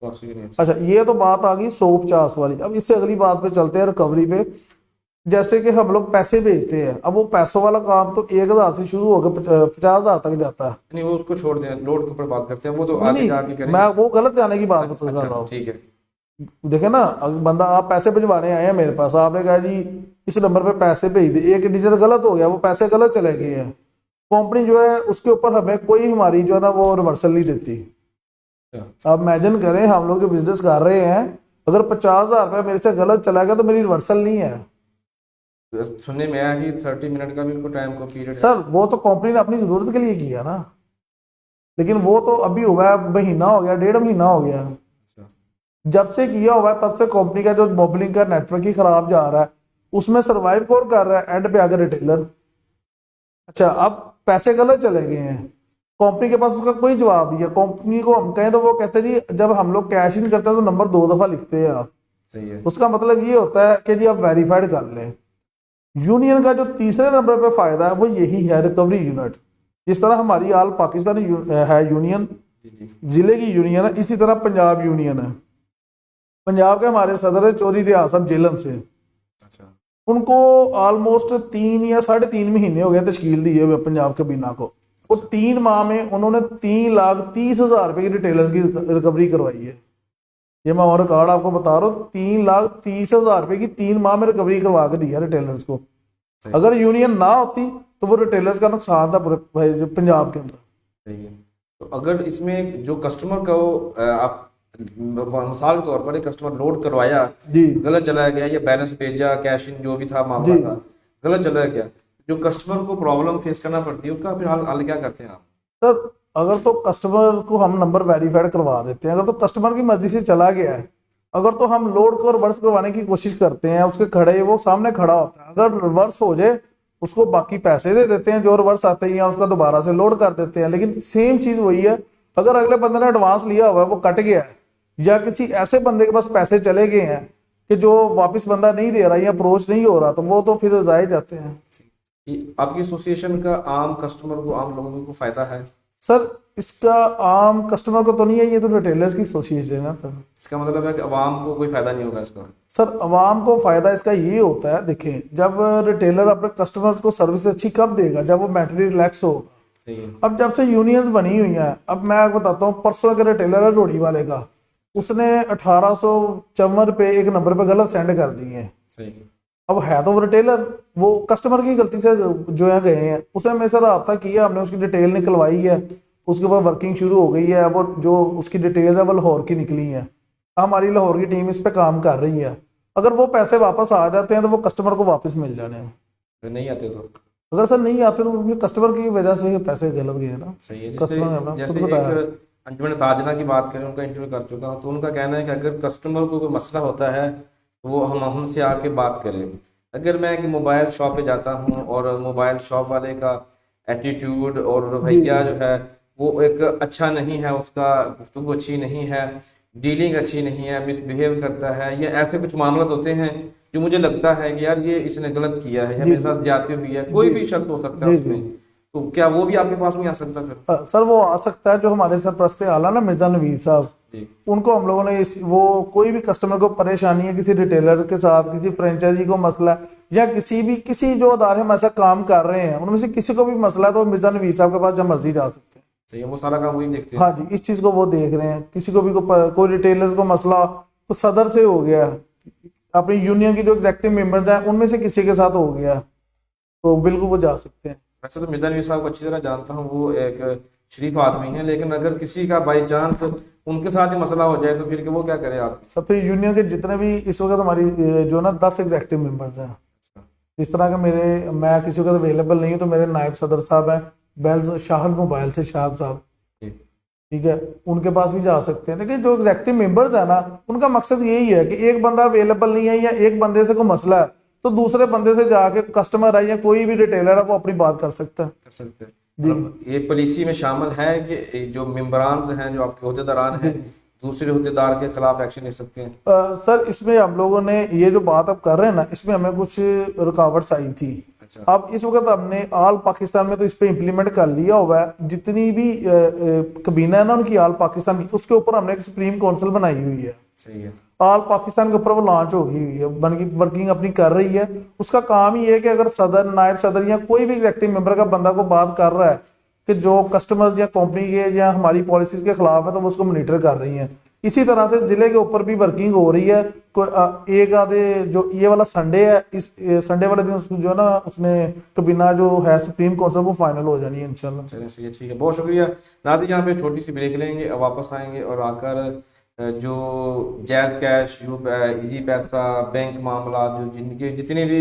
वापसी भी नहीं। अच्छा ये तो बात आ गई 150 वाली। अब इससे अगली बात पे चलते हैं रिकवरी पे। जैसे कि हम लोग पैसे भेजते हैं, अब वो पैसों वाला काम तो 1000 से शुरू होकर 50,000 तक जाता है। नहीं वो उसको छोड़ दें, लोड के ऊपर बात करते हैं, वो तो नहीं आगे नहीं, जाके करेंगे। मैं वो गलत जाने की बात बता रहा अच्छा हूँ। ठीक है। देखे ना, बंदा आप पैसे भिजवाने आए हैं मेरे पास, आपने कहा जी इस नंबर पे पैसे भेज दे, एक डिजिट गलत हो गया, वो पैसे गलत चले गए हैं, कंपनी जो है उसके ऊपर हमें कोई हमारी जो है ना वो रिवर्सल नहीं देती। अच्छा। आप इमेजिन करें हम लोग जो बिजनेस कर रहे हैं, अगर 50,000 रुपये मेरे से गलत चला गया तो मेरी रिवर्सल नहीं है। तो सुनने में आया कि 30 मिनट का भी उनको टाइम को पीरियड है। सर वो तो कंपनी ने अपनी जरूरत के लिए किया ना, लेकिन वो तो अभी हुआ है, महीना हो गया, 1.5 महीना हो गया, अच्छा। जब से किया हुआ है तब से कंपनी का जो मोबिलिंग का नेटवर्क ही खराब जा रहा है, उसमें सर्वाइव कौन कर रहा है? एंड पे आकर रिटेलर। अच्छा अब पैसे गलत चले गए हैं, कंपनी के पास उसका कोई जवाब नहीं है। कंपनी को हम कहें तो वो कहते हैं जी जब हम लोग कैश इन करते हैं तो नंबर 2 दफा लिखते हैं आप, सही है। उसका मतलब ये होता है कि जी आप वेरीफाइड कर लें। यूनियन का जो तीसरे नंबर पे फायदा है वो यही है, रिकवरी यूनिट। जिस तरह हमारी आल पाकिस्तान है यूनियन, जी जी। जिले की यूनियन है, इसी तरह पंजाब यूनियन है। पंजाब के हमारे सदर है चौधरी रियाज साहब जेलम से, अच्छा। उनको ऑलमोस्ट 3 या 3.5 महीने हो गए तश्कील दिए हुए पंजाब कबीना को, और 3 माह में उन्होंने 3,30,000 रुपये की रिटेलर्स की रिकवरी करवाई है। ये मैं और रिकॉर्ड आपको बता रहा हूँ, 3,30,000 रुपये की 3 माह में रिकवरी करवा के दी है रिटेलर्स को। सही अगर यूनियन ना होती तो वो रिटेलर्स का नुकसान था पूरे पंजाब के अंदर। सही है। तो अगर इसमें जो कस्टमर का वो आप मिसाल के तौर पर एक कस्टमर लोड करवाया, जी गलत चला गया या बैलेंस भेजा, कैश इन जो भी था मामला जी था, गलत चला गया, जो कस्टमर को प्रॉब्लम फेस करना पड़ती है उसका फिर हल क्या करते हैं आप? सर, अगर तो कस्टमर को हम नंबर वेरीफाइड करवा देते हैं, अगर तो कस्टमर की मर्जी से चला गया है, अगर तो हम लोड को रिवर्स करवाने की कोशिश करते हैं, उसके खड़े वो सामने खड़ा होता है, अगर रिवर्स हो जाए उसको बाकी पैसे दे देते हैं जो रिवर्स आते हैं, या उसका दोबारा से लोड कर देते हैं। लेकिन सेम चीज वही है, अगर अगले बंदे ने एडवांस लिया हुआ है वो कट गया है, या किसी ऐसे बंदे के पास पैसे चले गए हैं कि जो वापस बंदा नहीं दे रहा या अप्रोच नहीं हो रहा, तो वो तो फिर जाए जाते हैं। आपकी एसोसिएशन का आम कस्टमर को, आम लोगों को फायदा है? सर इसका आम कस्टमर को तो नहीं है, ये तो रिटेलर्स की एसोसिएशन है ना सर। इसका मतलब है कि अवाम को कोई फायदा नहीं होगा इसका? सर अवाम को फायदा इसका ये होता है, देखें जब रिटेलर अपने कस्टमर्स को सर्विस अच्छी कब देगा? जब वो मेंटली रिलैक्स होगा। सही है। अब जब से यूनियंस बनी हुई हैं, अब मैं आपको बताता हूँ, परसों एक रिटेलर है रोड़ी वाले का, उसने 1854 पे एक नंबर पे गलत सेंड कर दिए हैं। सही। अब है तो वो रिटेलर, वो कस्टमर की गलती से जो है गए हैं, उसने मेरे से रब्ता किया, हमने उसकी डिटेल निकलवाई है, उसके बाद वर्किंग शुरू हो गई है। वो जो उसकी डिटेल है वो लाहौर की निकली है, हमारी लाहौर की टीम इस पे काम कर रही है। अगर वो पैसे वापस आ जाते हैं तो वो कस्टमर को वापस मिल जाने हैं। अगर नहीं आते तो? अगर सर नहीं आते तो कस्टमर की वजह से पैसे गलत गए ना। सही है। कस्टमर ने अपना जैसे खुद बताया। एक अंजुमन ताजना की बात करें, उनका इंटरव्यू कर चुका हूँ, तो उनका कहना है कि अगर कस्टमर को कोई मसला होता है तो वो हमसे आके बात करे। अगर मैं कि मोबाइल शॉप पे जाता हूँ और मोबाइल शॉप वाले का एटीट्यूड और जी रवैया जो है वो एक अच्छा नहीं है, उसका गुफ्तगू अच्छी नहीं है, डीलिंग अच्छी नहीं है, मिसबिहेव करता है, या ऐसे कुछ मामला होते हैं जो मुझे लगता है कि यार ये इसने गलत किया है या जी मेरे जी साथ ज्यादती हुई है, कोई जी भी शख्स हो सकता है जी जी उसमें, तो क्या वो भी आपके पास नहीं आ सकता फिर? सर वो आ सकता है, जो हमारे सरपरस्त आला ना मिर्जा नवीद साहब, जी उनको हम लोगों ने वो कोई भी कस्टमर को परेशानी है किसी रिटेलर के साथ, किसी फ्रेंचाइजी को मसला है, या किसी जो अदारे हम ऐसा काम कर रहे हैं उनमें से किसी को भी मसला है, तो मिर्जा नवीद साहब के पास जब मर्जी जा सकते हैं। सही है, वो सारा काम वही देखते हैं। हाँ जी, इस चीज को वो देख रहे हैं। किसी को भी कोई रिटेलर्स को मसला तो सदर से हो गया, अपनी यूनियन की जो एग्जेक्टिव मेंबर्स हैं उनमें से किसी के साथ हो गया, तो बिल्कुल वो जा सकते हैं। वैसे तो मिर्जा नवीद साहब को अच्छी तरह जानता हूँ, वो एक शरीफ आदमी है, लेकिन अगर किसी का बाई चांस उनके साथ ही मसला हो जाए तो फिर कि वो क्या करे आदमी? सब फिर यूनियन के जितने भी इस वक्त हमारी जो ना 10 एग्जेक्टिव मेंबर्स हैं, अच्छा, इस तरह के मैं किसी वक्त अवेलेबल नहीं हूँ तो मेरे नायब सदर साहब हैं, बैल शाहद मोबाइल से शाहद साहब, जी ठीक है, उनके पास भी जा सकते हैं। देखिए जो एग्जेक्टिव मेंबर्स है ना, उनका मकसद यही है कि एक बंदा अवेलेबल नहीं है या एक बंदे से कोई मसला है तो दूसरे बंदे से जाके कस्टमर है या कोई भी रिटेलर है वो अपनी बात कर सकता है। कर सकते हैं। जी मतलब ये पॉलिसी में शामिल है कि जो मेंबरान हैं, जो आपके अहदेदारान जी हैं, दूसरे अहदेदार के खिलाफ एक्शन ले सकते हैं? सर इसमें हम लोगों ने ये जो बात अब कर रहे हैं ना, इसमें हमें कुछ रुकावट्स आई थी। अच्छा, अब इस वक्त हमने आल पाकिस्तान में तो इस पे इम्प्लीमेंट कर लिया हुआ है, जितनी भी कबीना है ना उनकी आल पाकिस्तान की, उसके ऊपर हमने एक सुप्रीम काउंसिल बनाई हुई है। सही है। आल पाकिस्तान के ऊपर वो लॉन्च हो गई हुई है, बन की वर्किंग अपनी कर रही है। उसका काम ही है कि अगर सदर, नायब सदर या कोई भी एग्जेक्टिव मेंबर का बंदा को बात कर रहा है कि जो कस्टमर्स या कंपनी के या हमारी पॉलिसीज के खिलाफ है, तो वो उसको मॉनिटर कर रही हैं। इसी तरह से जिले के ऊपर भी वर्किंग हो रही है। एक आधे जो ये वाला संडे है, इस संडे वाले दिन उसको जो है ना उसने कबीना जो है सुप्रीम काउंसिल वो फाइनल हो जानी है इंशाल्लाह। चलिए सही है, ठीक है, बहुत शुक्रिया नाज़रीन। यहाँ पे छोटी सी ब्रेक लेंगे और वापस आएंगे और आकर जो जैज़ कैश, इजी पैसा, बैंक मामला, जो जिनके जितने भी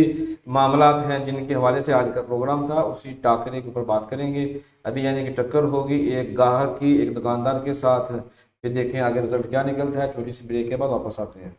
मामलात हैं जिनके हवाले से आज का प्रोग्राम था, उसी टाकरे के ऊपर बात करेंगे। अभी यानी कि टक्कर होगी एक गाहक की एक दुकानदार के साथ, फिर देखें आगे रिजल्ट क्या निकलता है। छोटी सी ब्रेक के बाद वापस आते हैं।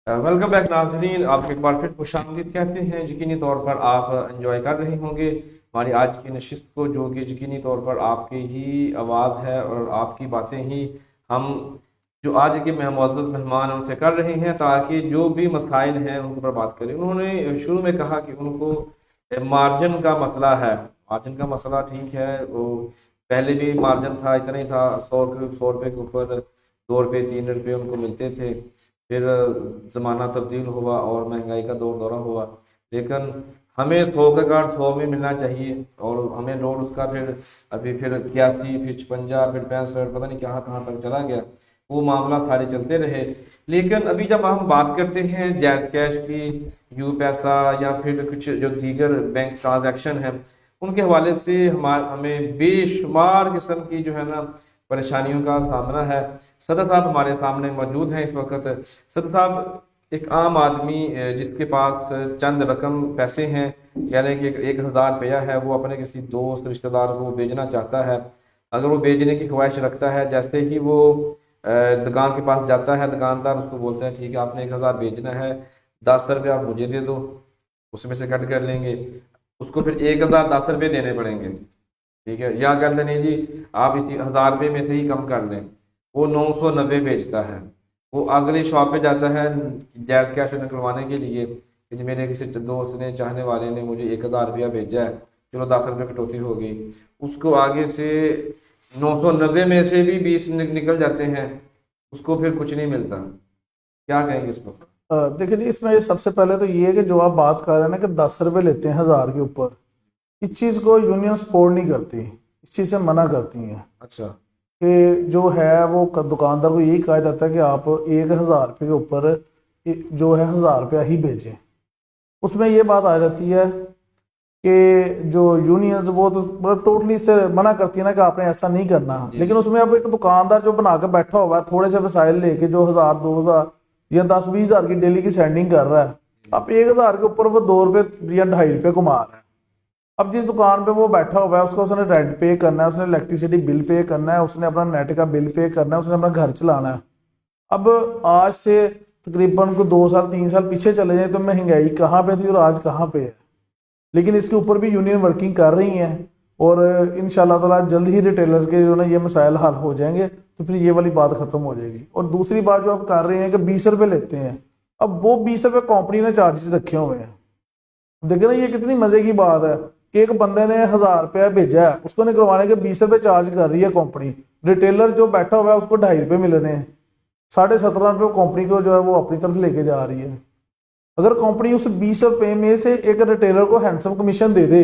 वेलकम बैक नाज़रीन, आपको एक बार फिर खुशामदीद कहते हैं। यकीनी तौर पर आप एंजॉय कर रहे होंगे हमारी आज की नशिस्त को, जो कि यकीनी तौर पर आपकी ही आवाज़ है और आपकी बातें ही हम जो आज के मुअज़्ज़ज़ मेहमान हैं उनसे कर रहे हैं, ताकि जो भी मसाइल हैं उन पर बात करें। उन्होंने शुरू में कहा कि उनको मार्जिन का मसला है। मार्जिन का मसला ठीक है, वो पहले भी मार्जिन था, इतना ही था, 100 रुपये के ऊपर 2 रुपये 3 रुपये उनको मिलते थे। फिर ज़माना तब्दील हुआ और महंगाई का दौरा हुआ, लेकिन हमें 100 का कार्ड 100 में मिलना चाहिए और हमें लोड उसका फिर अभी फिर 81, फिर 56, फिर 65, पता नहीं कहाँ तक चला गया। वो मामला सारे चलते रहे। लेकिन अभी जब हम बात करते हैं जैज़ कैश की, यू पैसा या फिर कुछ जो दीगर बैंक ट्रांजैक्शन हैं, उनके हवाले से हमें बेशुमार किस्म की जो है ना परेशानियों का सामना है। सदर साहब हमारे सामने मौजूद हैं इस वक्त। सदर साहब, एक आम आदमी जिसके पास चंद रकम पैसे हैं, यानी कि 1000 रुपया है, वो अपने किसी दोस्त रिश्तेदार को भेजना चाहता है। अगर वो भेजने की ख्वाहिश रखता है, जैसे ही वो दुकान के पास जाता है, दुकानदार उसको बोलता है ठीक है आपने 1000 भेजना है, 10 रुपये आप मुझे दे दो, उसमें से कट कर लेंगे। उसको फिर 1010 रुपये देने पड़ेंगे, ठीक है। या कहते नहीं जी आप इसी 1000 रुपये में से ही कम कर लें। वो 990 बेचता है। वो अगली शॉप पे जाता है जैज़ कैश निकलवाने के लिए कि मेरे किसी दोस्त ने, चाहने वाले ने मुझे 1000 रुपया भेजा है, चलो 10 रुपये कटौती हो गई। उसको आगे से 990 में से भी 20 निकल जाते हैं, उसको फिर कुछ नहीं मिलता। क्या कहेंगे इस पर? देखिए जी, इसमें सबसे पहले तो ये है कि जो आप बात कर रहे हैं ना कि 10 रुपये लेते हैं 1000 के ऊपर, इस चीज़ को यूनियन सपोर्ट नहीं करती, इस चीज़ से मना करती हैं। अच्छा। कि जो है वो दुकानदार को यही कहा जाता है कि आप 1000 रुपये के ऊपर जो है 1000 रुपया ही भेजें। उसमें ये बात आ जाती है कि जो यूनियंस वो तो मतलब टोटली से मना करती है ना कि आपने ऐसा नहीं करना। लेकिन उसमें अब एक दुकानदार जो बना के बैठा हुआ है थोड़े से वसाइल लेके, जो 1000 2000 या 10-20 हज़ार की डेली की सेंडिंग कर रहा है, अब 1000 के ऊपर वो 2 रुपये या 2.5 रुपये कमा रहा है। अब जिस दुकान पे वो बैठा हुआ है उसको उसने रेंट पे करना है, उसने इलेक्ट्रिसिटी बिल पे करना है, उसने अपना नेट का बिल पे करना है, उसने अपना घर चलाना है। अब आज से तकरीबन को 2 साल 3 साल पीछे चले जाए तो महंगाई कहाँ पे थी और आज कहाँ पे है। लेकिन इसके ऊपर भी यूनियन वर्किंग कर रही हैं और इंशाल्लाह ताला जल्द ही रिटेलर्स के जो ना ये मसाइल हल हो जाएंगे, तो फिर ये वाली बात खत्म हो जाएगी। और दूसरी बात जो आप कर रहे हैं कि 20 रुपये लेते हैं, अब वो 20 रुपये कंपनी ने चार्जेस रखे हुए हैं। देखिए ना ये कितनी मजे की बात है कि एक बंदे ने 1000 रुपया भेजा है, उसको निकलवाने के 20 रुपये चार्ज कर रही है कंपनी। रिटेलर जो बैठा हुआ है उसको 2.5 रुपये मिल रहे हैं, 17.5 रुपये कंपनी को जो है वो अपनी तरफ लेके जा रही है। अगर कंपनी उस 20 रुपये में से एक रिटेलर को हैंडसम कमीशन दे दे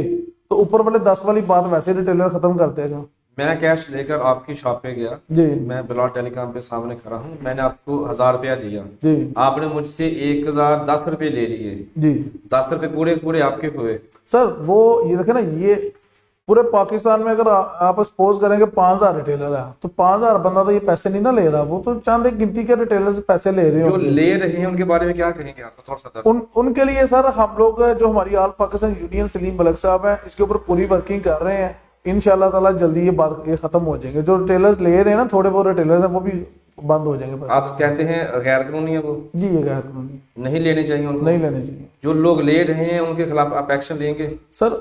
तो ऊपर वाले 10 वाली बात वैसे रिटेलर खत्म कर देगा। मैं कैश लेकर आपकी शॉप पे गया जी, मैं बिलाल टेलीकॉम पे सामने खड़ा हूँ, मैंने आपको 1000 रुपया दिया जी, आपने आपने मुझसे 1010 रुपये ले लिए जी। 10 रुपये पूरे पूरे आपके हुए। सर वो ये देखे ना, ये पूरे पाकिस्तान में अगर आप सपोज करें कि 5000 रिटेलर है तो 5000 बंदा तो ये पैसे नहीं ना ले रहा, वो तो चंद एक गिनती के रिटेलर से पैसे ले रहे जो होंगे। ले रहे हैं उनके बारे में क्या कहेंगे आप? थोड़ा सा उनके लिए सर हम लोग जो हमारी ऑल पाकिस्तान यूनियन सलीम मलिक साहब है इसके ऊपर पूरी वर्किंग कर रहे हैं। इंशाल्लाह ताला जल्दी ये खत्म हो जाएंगे। जो रिटेलर्स ले रहे हैं ना, थोड़े बहुत रिटेलर्स हैं, वो भी बंद हो जाएंगे। बस आप कहते हैं गैर कानूनी है वो? जी, ये गैर कानूनी नहीं लेने चाहिए उनको? नहीं लेने चाहिए। जो लोग ले रहे हैं उनके खिलाफ आप एक्शन लेंगे? सर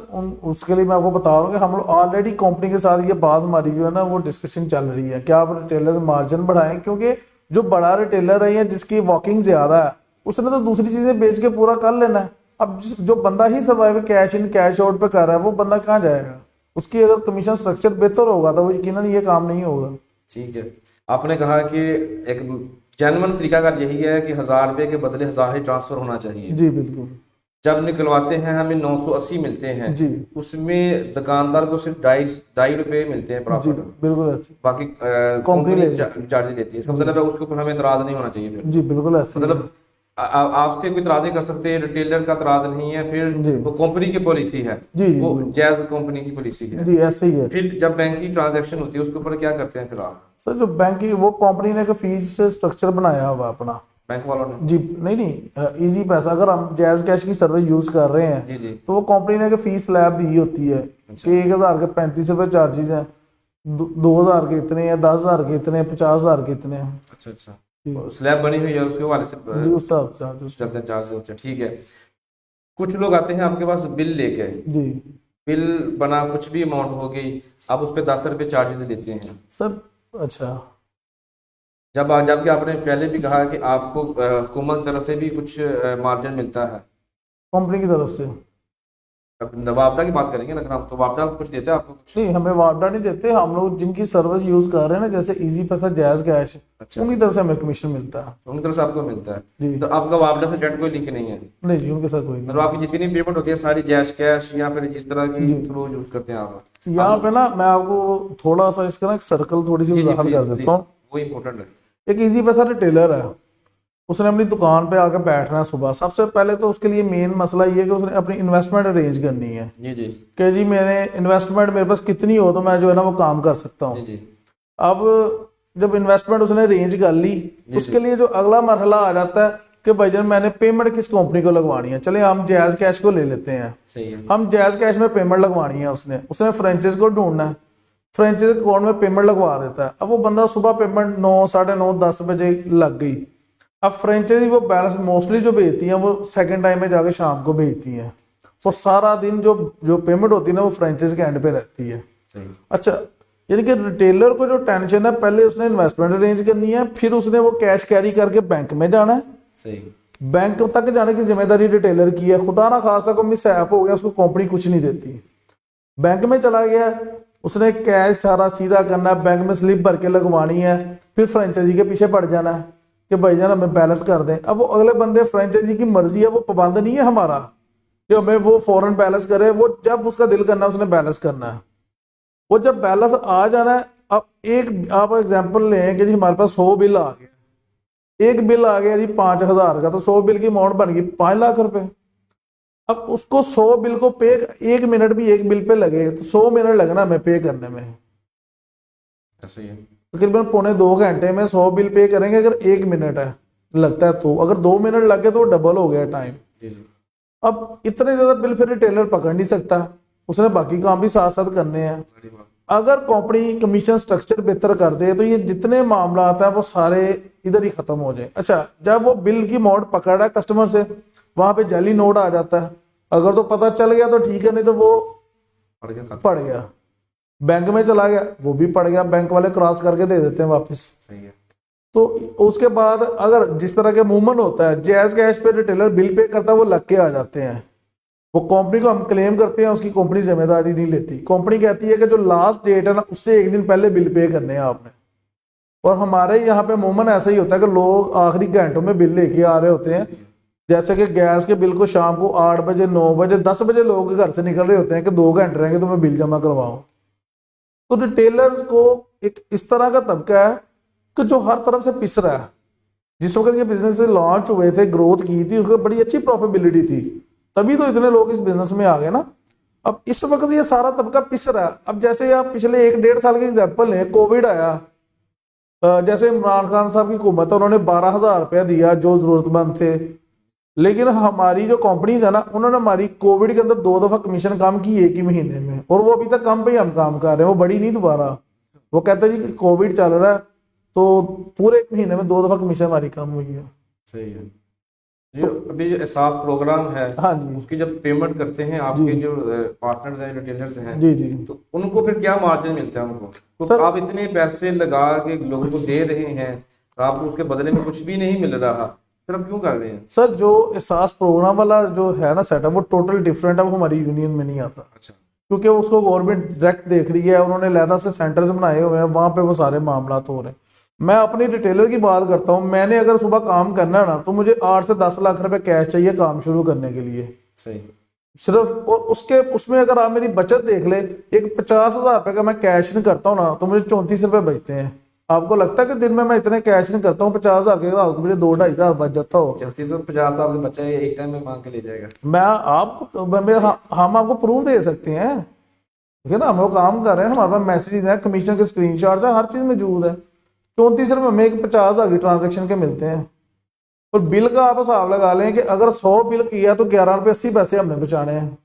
उसके लिए मैं आपको बता रहा हूँ कि हम लोग ऑलरेडी कंपनी के साथ ये बात हमारी जो है ना वो डिस्कशन चल रही है कि आप रिटेलर्स मार्जिन बढ़ाएं, क्योंकि जो बड़ा रिटेलर है या जिसकी वॉकिंग ज्यादा है उसने तो दूसरी चीजें बेच के पूरा कर लेना है। अब जो बंदा ही survive cash in cash out पे कर रहा है वो बंदा कहाँ जाएगा? उसकी अगर कमीशन स्ट्रक्चर बेहतर होगा तो वो यकीनन ये काम नहीं होगा। ठीक है, आपने कहा कि एक जेन्युइन तरीकाकार यही है कि 1000 रुपये के बदले 1000 ही ट्रांसफर होना चाहिए। जी बिल्कुल। जब निकलवाते हैं हमें 980 मिलते हैं जी, उसमें दुकानदार को सिर्फ 2.5 रुपए मिलते हैं जी प्रॉफिट, बिल्कुल ऐसे बाकी कंपनी चार्ज लेती है। इसका मतलब है उसके ऊपर हमें इतराज नहीं होना चाहिए फिर। जी बिल्कुल ऐसे मतलब आपसे कोई इतराज नहीं कर सकते, रिटेलर का इतराज नहीं है, फिर जी। वो कंपनी की पॉलिसी है, जी, जी, वो जी। जैज़ कंपनी की पॉलिसी है। जी ऐसे ही है। फिर जब बैंक की ट्रांजैक्शन होती है उसके ऊपर क्या करते हैं फिर आप? सर जो बैंक की वो कंपनी ने एक फीस स्ट्रक्चर बनाया हुआ अपना बैंक वालों ने? जी नहीं, इजी पैसा। अगर हम जैज़ कैश की सर्विस यूज कर रहे हैं जी जी। तो वो कंपनी ने फीस स्लैब दी होती है कि 1000 के 35 रुपए चार्जेस हैं। 2,000 के इतने हैं, 10,000 के इतने हैं, 50,000 के इतने हैं। अच्छा अच्छा, जी स्लैब बनी हुई है उसके वाले से जी, उस हिसाब से चार्जेस। चलते हैं चार्ज से होते हैं, ठीक है। कुछ लोग आते हैं आपके पास बिल लेके, जी बिल बना कुछ भी अमाउंट हो गई, आप उस पर 10 रुपये चार्जेस लेते हैं। सर। अच्छा। जबकि आपने पहले भी कहा कि आपको हुकूमत तरफ से भी कुछ मार्जिन मिलता है। कंपनी की तरफ से? अब वापडा की बात करेंगे ना, अगर आप तो वापडा कुछ देता है आपको कुछ? नहीं, हमें वापडा नहीं देते। हम लोग जिनकी सर्विस यूज कर रहे हैं ना, जैसे इजी पैसा, जैज कैश, अच्छा उनकी अच्छा, तरफ से हमें कमीशन मिलता है। तो उनकी तरफ से आपको मिलता है। जी। तो आपका वापडा से डायरेक्ट कोई लिंक नहीं है? नहीं जी, उनके साथ कोई मतलब नहीं। आपकी जितनी पेमेंट होती है सारी जैश कैश या फिर इस तरह की जी। थ्रू यूज करते हैं आप? यहाँ पे ना मैं आपको थोड़ा सा इसका ना एक सर्कल थोड़ी सी जी जी, वजाहत प्लीज कर देता प्लीज, हूँ। वो इम्पोर्टेंट है। एक इजी पैसा रिटेलर है, उसने अपनी दुकान पे आकर बैठना है सुबह। सबसे पहले तो उसके लिए मेन मसला ये है कि उसने अपनी इन्वेस्टमेंट अरेंज करनी है जी जी कि जी मैंने इन्वेस्टमेंट मेरे पास कितनी हो तो मैं जो है ना वो काम कर सकता जी हूँ। जी अब जब इन्वेस्टमेंट उसने अरेंज कर ली, जी उसके लिए जो अगला मरहला आ जाता है कि भाईजान मैंने पेमेंट किस कंपनी को लगवानी है। चले हम जायज़ कैश को ले लेते हैं। सही है। हम जायज़ कैश में पेमेंट लगवानी है, उसने उसने फ्रेंचाइज को ढूंढना है, फ्रेंचाइज अकाउंट में पेमेंट लगवा देता है। अब वो बंदा सुबह पेमेंट 9, 9:30, 10 बजे लग गई। अब फ्रेंचाइजी वो बैलेंस मोस्टली जो भेजती हैं वो सेकंड टाइम में जाके शाम को भेजती हैं, तो सारा दिन जो जो पेमेंट होती है ना वो फ्रेंचाइज के एंड पे रहती है। सही। अच्छा, यानी कि रिटेलर को जो टेंशन है, पहले उसने इन्वेस्टमेंट अरेंज करनी है, फिर उसने वो कैश कैरी करके बैंक में जाना है। सही। बैंक तक जाने की जिम्मेदारी रिटेलर की है। खुदा ना खासा को मिस ऐप हो गया, उसको कंपनी कुछ नहीं देती। बैंक में चला गया, उसने कैश सारा सीधा करना है, बैंक में स्लिप भर के लगवानी है, फिर फ्रेंचाइजी के पीछे पड़ जाना है कि भाईजान हमें बैलेंस कर दें। अब वो अगले बंदे, फ्रेंचाइजी की मर्जी है, वो पाबंद नहीं है हमारा कि हमें वो फौरन बैलेंस करे। वो जब उसका दिल करना है उसने बैलेंस करना है। वो जब बैलेंस आ जाना है, अब एक आप एग्जांपल लें कि जी हमारे पास 100 बिल आ गया, एक बिल आ गया जी 5,000 का, तो 100 बिल की अमाउंट बन गई 5 लाख रुपए। अब उसको 100 बिल को पे, 1 मिनट भी एक बिल पे लगे तो 100 मिनट लगना हमें पे करने में। ऐसे ही है। तकरीबन 1.25 घंटे में 100 बिल पे करेंगे अगर 1 मिनट है लगता है, तो अगर 2 मिनट लग गए तो डबल हो गया टाइम। जी जी। अब इतने ज्यादा बिल फिर रिटेलर पकड़ नहीं सकता, उसने बाकी काम भी साथ साथ करने हैं। बड़ी बात। अगर कंपनी कमीशन स्ट्रक्चर बेहतर कर दे तो ये जितने मामला आता है वो सारे इधर ही खत्म हो जाए। अच्छा, जब वो बिल की अमाउंट पकड़ रहा है कस्टमर से, वहां पे जाली नोट आ जाता है। अगर तो पता चल गया तो ठीक है, नहीं तो वो पढ़ के खाता। पड़ गया, बैंक में चला गया, वो भी पड़ गया, बैंक वाले क्रॉस करके दे देते हैं वापस। सही है। तो उसके बाद अगर जिस तरह के मूवमेंट होता है, जायज कैश पे रिटेलर बिल पे करता है, वो लग के आ जाते हैं। वो कंपनी को हम क्लेम करते हैं, उसकी कंपनी जिम्मेदारी नहीं लेती। कंपनी कहती है कि जो लास्ट डेट है ना उससे एक दिन पहले बिल पे करने हैं आपने। और हमारे यहाँ पे मूवमेंट ऐसा ही होता है कि लोग आखिरी घंटों में बिल लेके आ रहे होते हैं। जैसे कि गैस के बिल को शाम को 8 बजे, 9 बजे, 10 बजे लोग घर से निकल रहे होते हैं कि 2 घंटे रहेंगे तो मैं बिल जमा करवाऊं। तो रिटेलर्स को एक इस तरह का तबका है कि जो हर तरफ से पिस रहा है। जिस वक्त ये बिजनेस लॉन्च हुए थे, ग्रोथ की थी, उसको बड़ी अच्छी प्रॉफिटेबिलिटी थी, तभी तो इतने लोग इस बिजनेस में आ गए ना। अब इस वक्त ये सारा तबका पिस रहा है। अब जैसे आप पिछले 1-1.5 साल की एग्जाम्पल लें, कोविड आया, जैसे इमरान खान साहब की हुकूमत है, उन्होंने 12,000 रुपया दिया जो जरूरतमंद थे। लेकिन हमारी जो कंपनीज है ना, उन्होंने हमारी कोविड के अंदर 2 दफा कमीशन कम की एक ही महीने में, और वो अभी तक कम पे ही हम काम कर रहे हैं, वो बढ़ी नहीं दोबारा। वो कहते हैं जी कोविड चल रहा है तो पूरे 1 महीने में 2 दफा कमीशन हमारी कम हुई है। सही है। जो अभी जो एहसास प्रोग्राम है, हाँ जी उसकी जब पेमेंट करते हैं आपके जी जो पार्टनर्स हैं, रिटेलर्स हैं, जी जी तो उनको फिर क्या मार्जिन मिलता है उनको? तो सर। आप इतने पैसे लगा के लोगों को दे रहे हैं, तो आपको उसके बदले में कुछ भी नहीं मिल रहा, फिर आप क्यों कर रहे हैं? सर, जो एहसास प्रोग्राम वाला जो है ना सेटअप, वो टोटल डिफरेंट है, वो हमारी यूनियन में नहीं आता, अच्छा। क्योंकि उसको गवर्नमेंट डायरेक्ट देख रही है। उन्होंने लहदा से सेंटर्स बनाए हुए हैं, वहां पे वो सारे मामला हो रहे हैं। मैं अपनी रिटेलर की बात करता हूँ, मैंने अगर सुबह काम करना है ना तो मुझे 8 से 10 लाख रुपए कैश चाहिए काम शुरू करने के लिए सही। सिर्फ। और उसके उसमें अगर आप मेरी बचत देख ले, एक 50,000 रुपए का मैं कैश नहीं करता हूँ ना तो मुझे 34 रुपए बचते हैं। आपको लगता है कि दिन में मैं इतने कैश नहीं करता हूँ? 50,000 के रात को मुझे 2-2.5 हज़ार बच जाता हो। 3450 साल का बच्चा एक टाइम में मांग के ले जाएगा। मैं आपको हम आपको प्रूफ दे सकते हैं, ठीक है ना। हम लोग काम कर रहे हैं, हमारे पास मैसेज है, कमीशन के स्क्रीनशॉट्स है, हर चीज मौजूद है। 34 रुपये में एक 50,000 की ट्रांजेक्शन के मिलते हैं। और बिल का आप हिसाब लगा लें कि अगर 100 बिल किया तो 11 रुपये 80 पैसे हमने बचाने हैं,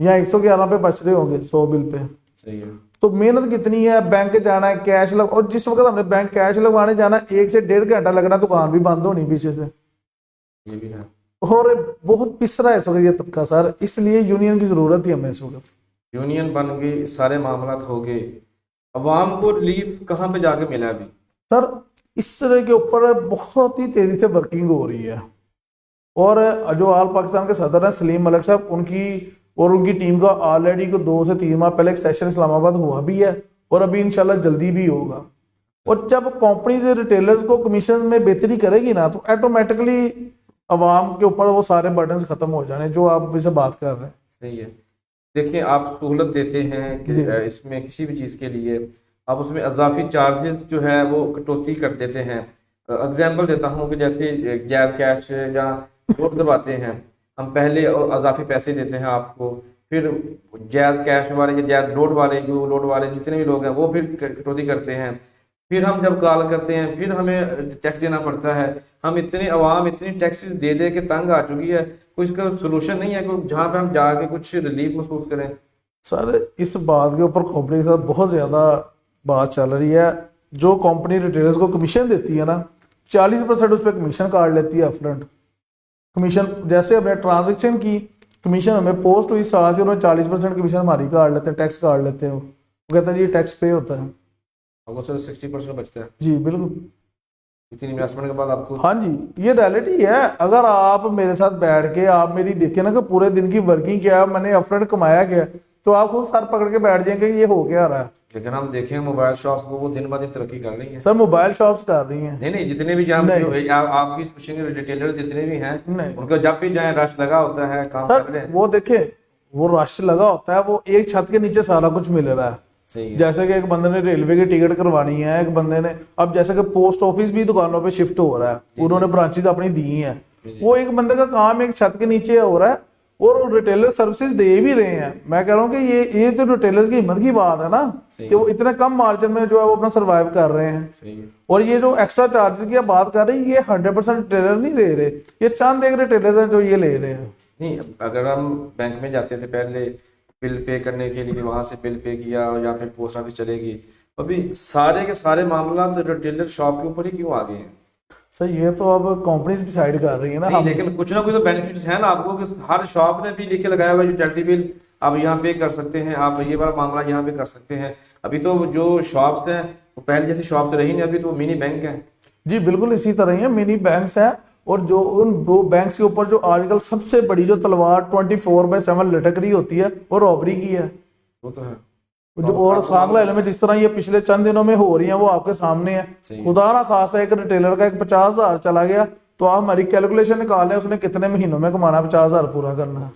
या 111 रुपये बच रहे होंगे 100 बिल पे। सही है। तो मेहनत कितनी है, बैंक जाना है, कैश लग, और जिस वक्त हमने बैंक कैश लगवाने जाना 1 से 1.5 घंटा लगना, दुकान भी बंद होनी पीछे से। ये भी है। और बहुत पिस रहा है इस वक्त ये तबका सर, इसलिए यूनियन की जरूरत ही हमें इस वक्त। यूनियन बन गई, सारे मामलात हो गए, अवाम को रिलीफ कहाँ पे जाके मिला अभी? सर इस तरह के ऊपर बहुत ही तेजी से वर्किंग हो रही है, और जो आल पाकिस्तान के सदर हैं सलीम मलिक साहब, उनकी टीम का ऑलरेडी को 2 से 3 माह पहले एक सेशन इस्लामाबाद हुआ भी है, और अभी इंशाल्लाह जल्दी भी होगा। और जब कंपनीज रिटेलर्स को कमीशन में बेहतरी करेगी ना, तो ऑटोमेटिकली अवाम के ऊपर वो सारे बर्डन खत्म हो जाने जो आप इसे बात कर रहे हैं। सही है। देखिए, आप सहूलत देते हैं कि जी। इसमें किसी भी चीज़ के लिए आप उसमें अजाफी चार्जेस जो है वो कटौती कर देते हैं। एग्जांपल देता हूँ कि जैसे जैज़ कैश या लोड करवाते हैं, हम पहले अजाफी पैसे देते हैं आपको, फिर जैज़ कैश वाले या जैज़ लोड वाले, जो लोड वाले जितने भी लोग हैं वो फिर कटौती करते हैं। फिर हम जब कॉल करते हैं फिर हमें टैक्स देना पड़ता है। हम इतने अवाम इतनी टैक्स दे दे के तंग आ चुकी है, कोई इसका सोल्यूशन नहीं है कोई जहाँ पे हम जाके कुछ रिलीफ महसूस करें। सर इस बात के ऊपर कंपनी के साथ बहुत ज़्यादा बात चल रही है। जो कंपनी रिटेलर्स को कमीशन देती है ना, 40% उस पर कमीशन काट लेती है अपफ्रंट कमीशन। जैसे हमने ट्रांजेक्शन की कमीशन हमें पोस्ट हुई, साथ ही उन्होंने 40% कमीशन हमारी काट लेते हैं, टैक्स काट लेते हैं। वो कहते हैं जी टैक्स पे होता है। आपको सिर्फ 60% बचता है जी बिल्कुल। इतनी इन्वेस्टमेंट के बाद आपको। हाँ जी, ये रियलिटी है। अगर आप मेरे साथ बैठ के आप मेरी देखें ना कि पूरे दिन की वर्किंग क्या है, मैंने अपफ्रंट कमाया क्या, तो आप खुद सर पकड़ के बैठ जाएंगे कि ये हो क्या रहा है। लेकिन हम देखें मोबाइल शॉप्स को, वो दिन ब दिन तरक्की कर रही है। सर मोबाइल शॉप्स कर रही हैं। नहीं नहीं, जितने भी जहाँ नहीं। आपकी स्पेशली रिटेलर्स जितने भी हैं, नहीं उनको जब भी जाए रश लगा होता है, काम कर रहे सर, हैं। वो देखे वो रश लगा होता है, वो एक छत के नीचे सारा कुछ मिल रहा है। सही है। जैसे कि एक बंदे ने रेलवे की टिकट करवानी है, एक बंदे ने, अब जैसे कि पोस्ट ऑफिस भी दुकानों पे शिफ्ट हो रहा है, उन्होंने ब्रांचेज अपनी दी हैं, वो एक बंदे का काम एक छत के नीचे हो रहा है, और रिटेलर सर्विसेज दे भी रहे हैं। मैं कह रहा हूँ कि ये तो रिटेलर्स की हिम्मत की बात है ना, कि वो इतने कम मार्जिन में जो है वो अपना सर्वाइव कर रहे हैं। सही है। और ये जो एक्स्ट्रा चार्जेस की आप बात कर रहे हैं, ये 100% रिटेलर नहीं ले रहे, ये चंद एक रिटेलर हैं जो ये ले रहे हैं। नहीं, अगर हम बैंक में जाते थे पहले बिल पे करने के लिए, वहां से बिल पे किया या फिर पोस्ट ऑफिस चलेगी, अभी सारे के सारे मामला रिटेलर शॉप के ऊपर ही क्यों आ गए हैं? सर ये तो अब कंपनीज डिसाइड कर रही है ना। नहीं, लेकिन कुछ ना कुछ तो बेनिफिट्स है ना आपको, कि हर शॉप ने भी लिख के लगाया हुआ है यूटिलिटी बिल आप यहाँ पे कर सकते हैं, आप ये वाला मामला यहाँ पे कर सकते हैं। अभी तो जो शॉप्स हैं वो पहले जैसी शॉप्स रही नहीं, अभी तो मिनी बैंक है। जी बिल्कुल इसी तरह ही है, मिनी बैंक्स हैं। और जो उन दो बैंक्स के ऊपर जो आजकल सबसे बड़ी जो तलवार 24/7 लटक रही होती है, वो रॉबरी की है। वो तो है। जो और सांगला इलाके में जिस तरह ये पिछले चंद दिनों में हो रही है, वो आपके सामने है। सही है। खुदा ना खासा एक रिटेलर का एक 50,000 चला गया, तो आप हमारी कैलकुलेशन निकाल लें उसने कितने महीनों में कमाना, 50,000 पूरा करना है।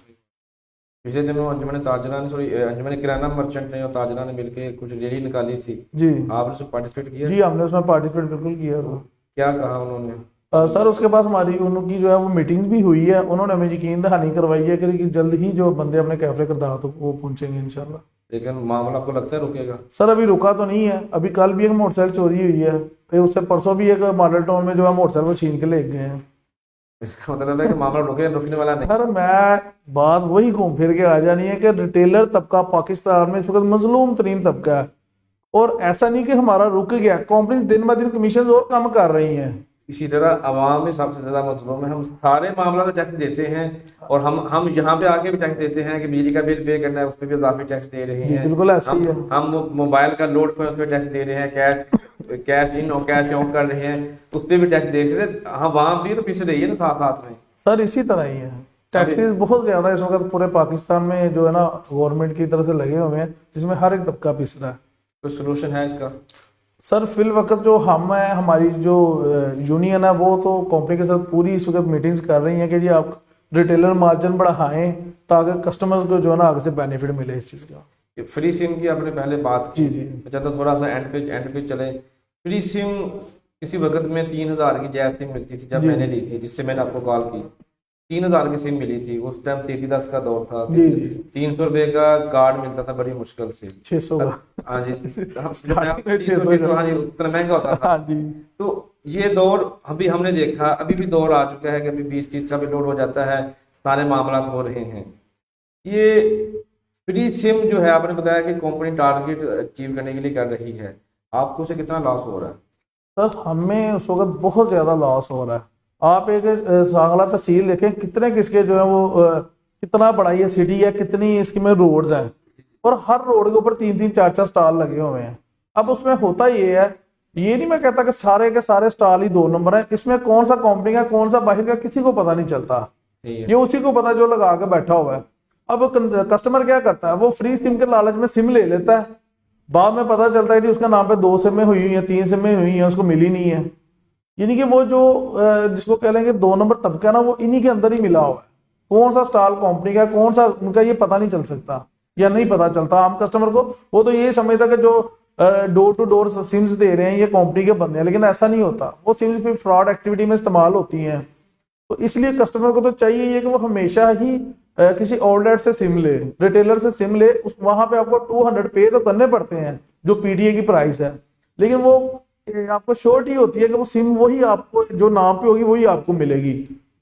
पिछले दिनों अंजुमन ताजरा ने, सॉरी अंजुमन किराना मर्चेंट ने और ताजरा ने मिलकर कुछ रैली निकाली थी, जी आपने उसमें पार्टिसिपेट किया? जी हमने उसमें पार्टिसिपेट बिल्कुल किया था। क्या कहा उन्होंने? सर उसके बाद हमारी उनकी जो है वो मीटिंग भी हुई है, उन्होंने हमें यकीन दहानी करवाई है कि जल्द ही जो बंदे अपने कैफे करदार तो वो पहुंचेंगे इंशाल्लाह। लेकिन मामला आपको लगता है रुकेगा? सर अभी रुका तो नहीं है। अभी कल भी एक मोटरसाइकिल चोरी हुई है, फिर उससे परसों भी एक मॉडल टाउन में जो है मोटरसाइकिल वो छीन के ले गए हैं। इसका मतलब है कि मामला रुकने वाला नहीं। सर मैं बात वही घूम फिर के आ जानी है कि रिटेलर तबका पाकिस्तान में इस वक्त मजलूम तरीन तबका है, और ऐसा नहीं कि हमारा रुक गया, कंपनी दिन ब दिन कमीशन और कम कर रही हैं। इसी तरह अवाम में सबसे ज्यादा मजलूम है। हम सारे मामला में टैक्स देते हैं, और हम यहाँ पे आके भी टैक्स देते हैं कि बिजली का बिल पे करना है, उस पर भी इजाफी टैक्स दे रहे जी हैं। बिल्कुल ऐसा ही है। हम मोबाइल का लोड पर उस पर टैक्स दे रहे हैं, कैश इन और कैश आउट कर रहे हैं, उस पर भी टैक्स दे रहे हैं। हम वहाँ भी तो पीछे रही है ना साथ साथ में। सर इसी तरह ही है, टैक्सेस बहुत ज्यादा इस वक्त पूरे पाकिस्तान में जो है ना गवर्नमेंट की तरफ से लगे हुए हैं, जिसमें हर एक तबका पिस रहा है। कोई सोल्यूशन है इसका? सर फिल वक्त जो हम है, हमारी जो यूनियन है, वो तो कंपनी के साथ पूरी इस वक्त मीटिंग्स कर रही हैं कि जी आप रिटेलर मार्जिन बढ़ाएं ताकि कस्टमर्स को जो है ना आगे से बेनिफिट मिले इस चीज़ का। फ्री सिम की आपने पहले बात की, जी जी अच्छा तो थोड़ा सा एंड पे चले। फ्री सिम किसी वक्त में 3,000 की जैज सिम मिलती थी, जब जी। मैंने ली थी, जिससे मैंने आपको कॉल की, 3,000 की सिम मिली थी। उस टाइम 3310 का दौर था, जी जी 300 रुपए का कार्ड मिलता था बड़ी मुश्किल से। 600 का। हाँ जी, स्टार्टिंग में 300 हाँ जी, उतना महंगा होता था। हाँ जी। तो ये दौर अभी हमने देखा, अभी भी दौर आ चुका है कि अभी 20-30 का भी लोड हो जाता है, सारे मामला हो रहे हैं। ये फ्री सिम जो है आपने बताया कि कंपनी टारगेट अचीव करने के लिए कर रही है, आपको उसे कितना लॉस हो रहा है? सर हमें उस वक्त बहुत ज़्यादा लॉस हो रहा है। आप एक सांगला तहसील देखें, कितने किसके जो है वो कितना बड़ा ये सिटी है, कितनी इसकी में रोड्स हैं, और हर रोड के ऊपर 3 3 4 4 स्टॉल लगे हुए हैं। अब उसमें होता ये है, ये नहीं मैं कहता कि सारे के सारे स्टॉल ही 2 नंबर है, इसमें कौन सा कंपनी का कौन सा बाहर का किसी को पता नहीं चलता। सही है। ये उसी को पता जो लगा के बैठा हुआ है। अब कस्टमर क्या करता है, वो फ्री सिम के लालच में सिम ले लेता है, बाद में पता चलता है कि उसका नाम पे 2 सिमें हुई हैं, 3 सिमें हुई हैं, उसको मिली नहीं है। यानी कि वो जो जिसको कह लेंगे 2 नंबर तबका ना, वो इन्हीं के अंदर ही मिला हुआ है। कौन सा स्टॉल कंपनी का कौन सा उनका ये पता नहीं चल सकता, या नहीं पता चलता आम कस्टमर को। वो तो ये समझता कि जो डोर टू डोर सिम्स दे रहे हैं ये कंपनी के बंदे हैं, लेकिन ऐसा नहीं होता। वो सिम्स फिर फ्रॉड एक्टिविटी में इस्तेमाल होती हैं। तो इसलिए कस्टमर को तो चाहिए ये कि वो हमेशा ही किसी आउटलेट से सिम ले, रिटेलर से सिम ले। उस वहां पे आपको 200 पे तो करने पड़ते हैं जो पीटीए की प्राइस है, लेकिन वो आपको श्योरिटी होती है कि वो सिम वही आपको जो नाम पे होगी वही आपको मिलेगी।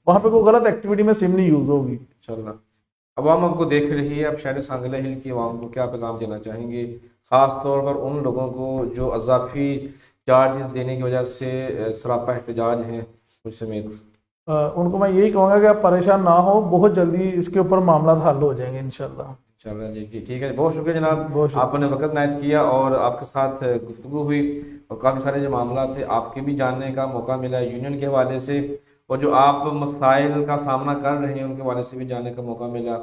वहां पे कोई गलत एक्टिविटी में सिम नहीं यूज होगी। इंशाल्लाह। अवाम आपको देख रही है, अब शहर सांगला हिल की अवाम को क्या पैगाम देना चाहेंगे, ख़ास तौर पर उन लोगों को जो अजाफी चार्ज देने की वजह से सरापा एहतजाज हैं कुछ समेत? उनको मैं यही कहूंगा कि आप परेशान ना हो, बहुत जल्दी इसके ऊपर मामला हल हो जाएंगे इंशाल्लाह। इंशाल्लाह जी जी, ठीक है, बहुत शुक्रिया जनाब, बहुत शुक्रिया। आपने वक्त नायत किया और आपके साथ गुफ्तगू हुई और काफ़ी सारे जो मामला थे आपके भी जानने का मौका मिला यूनियन के हवाले से, और जो आप मसाइल का सामना कर रहे हैं उनके हवाले से भी जानने का मौका मिला।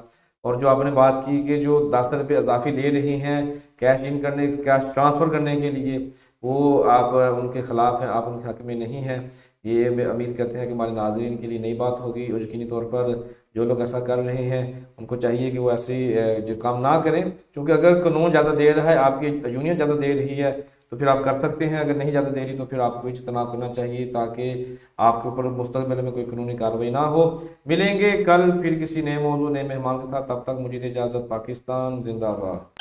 और जो आपने बात की कि जो 10 रुपये अजाफी ले रही हैं कैश इन करने, कैश ट्रांसफ़र करने के लिए, वो आप उनके ख़िलाफ़ हैं, आप उनके हक़ में नहीं हैं। ये मैं उम्मीद करते हैं कि हमारे नाज़रीन के लिए नई बात होगी, और यकीनी तौर पर जो लोग ऐसा कर रहे हैं उनको चाहिए कि वो ऐसे जो काम ना करें, क्योंकि अगर कानून ज़्यादा दे रहा है, आपकी यूनियन ज़्यादा दे रही है, तो फिर आप कर सकते हैं। अगर नहीं ज़्यादा दे रही तो फिर आपको इज्तनाब करना चाहिए, ताकि आपके ऊपर मुस्तकबिल में कोई कानूनी कार्रवाई ना हो। मिलेंगे कल फिर किसी नए मौजू नए मेहमान के साथ, तब तक मुझे इजाज़त। पाकिस्तान जिंदाबाद।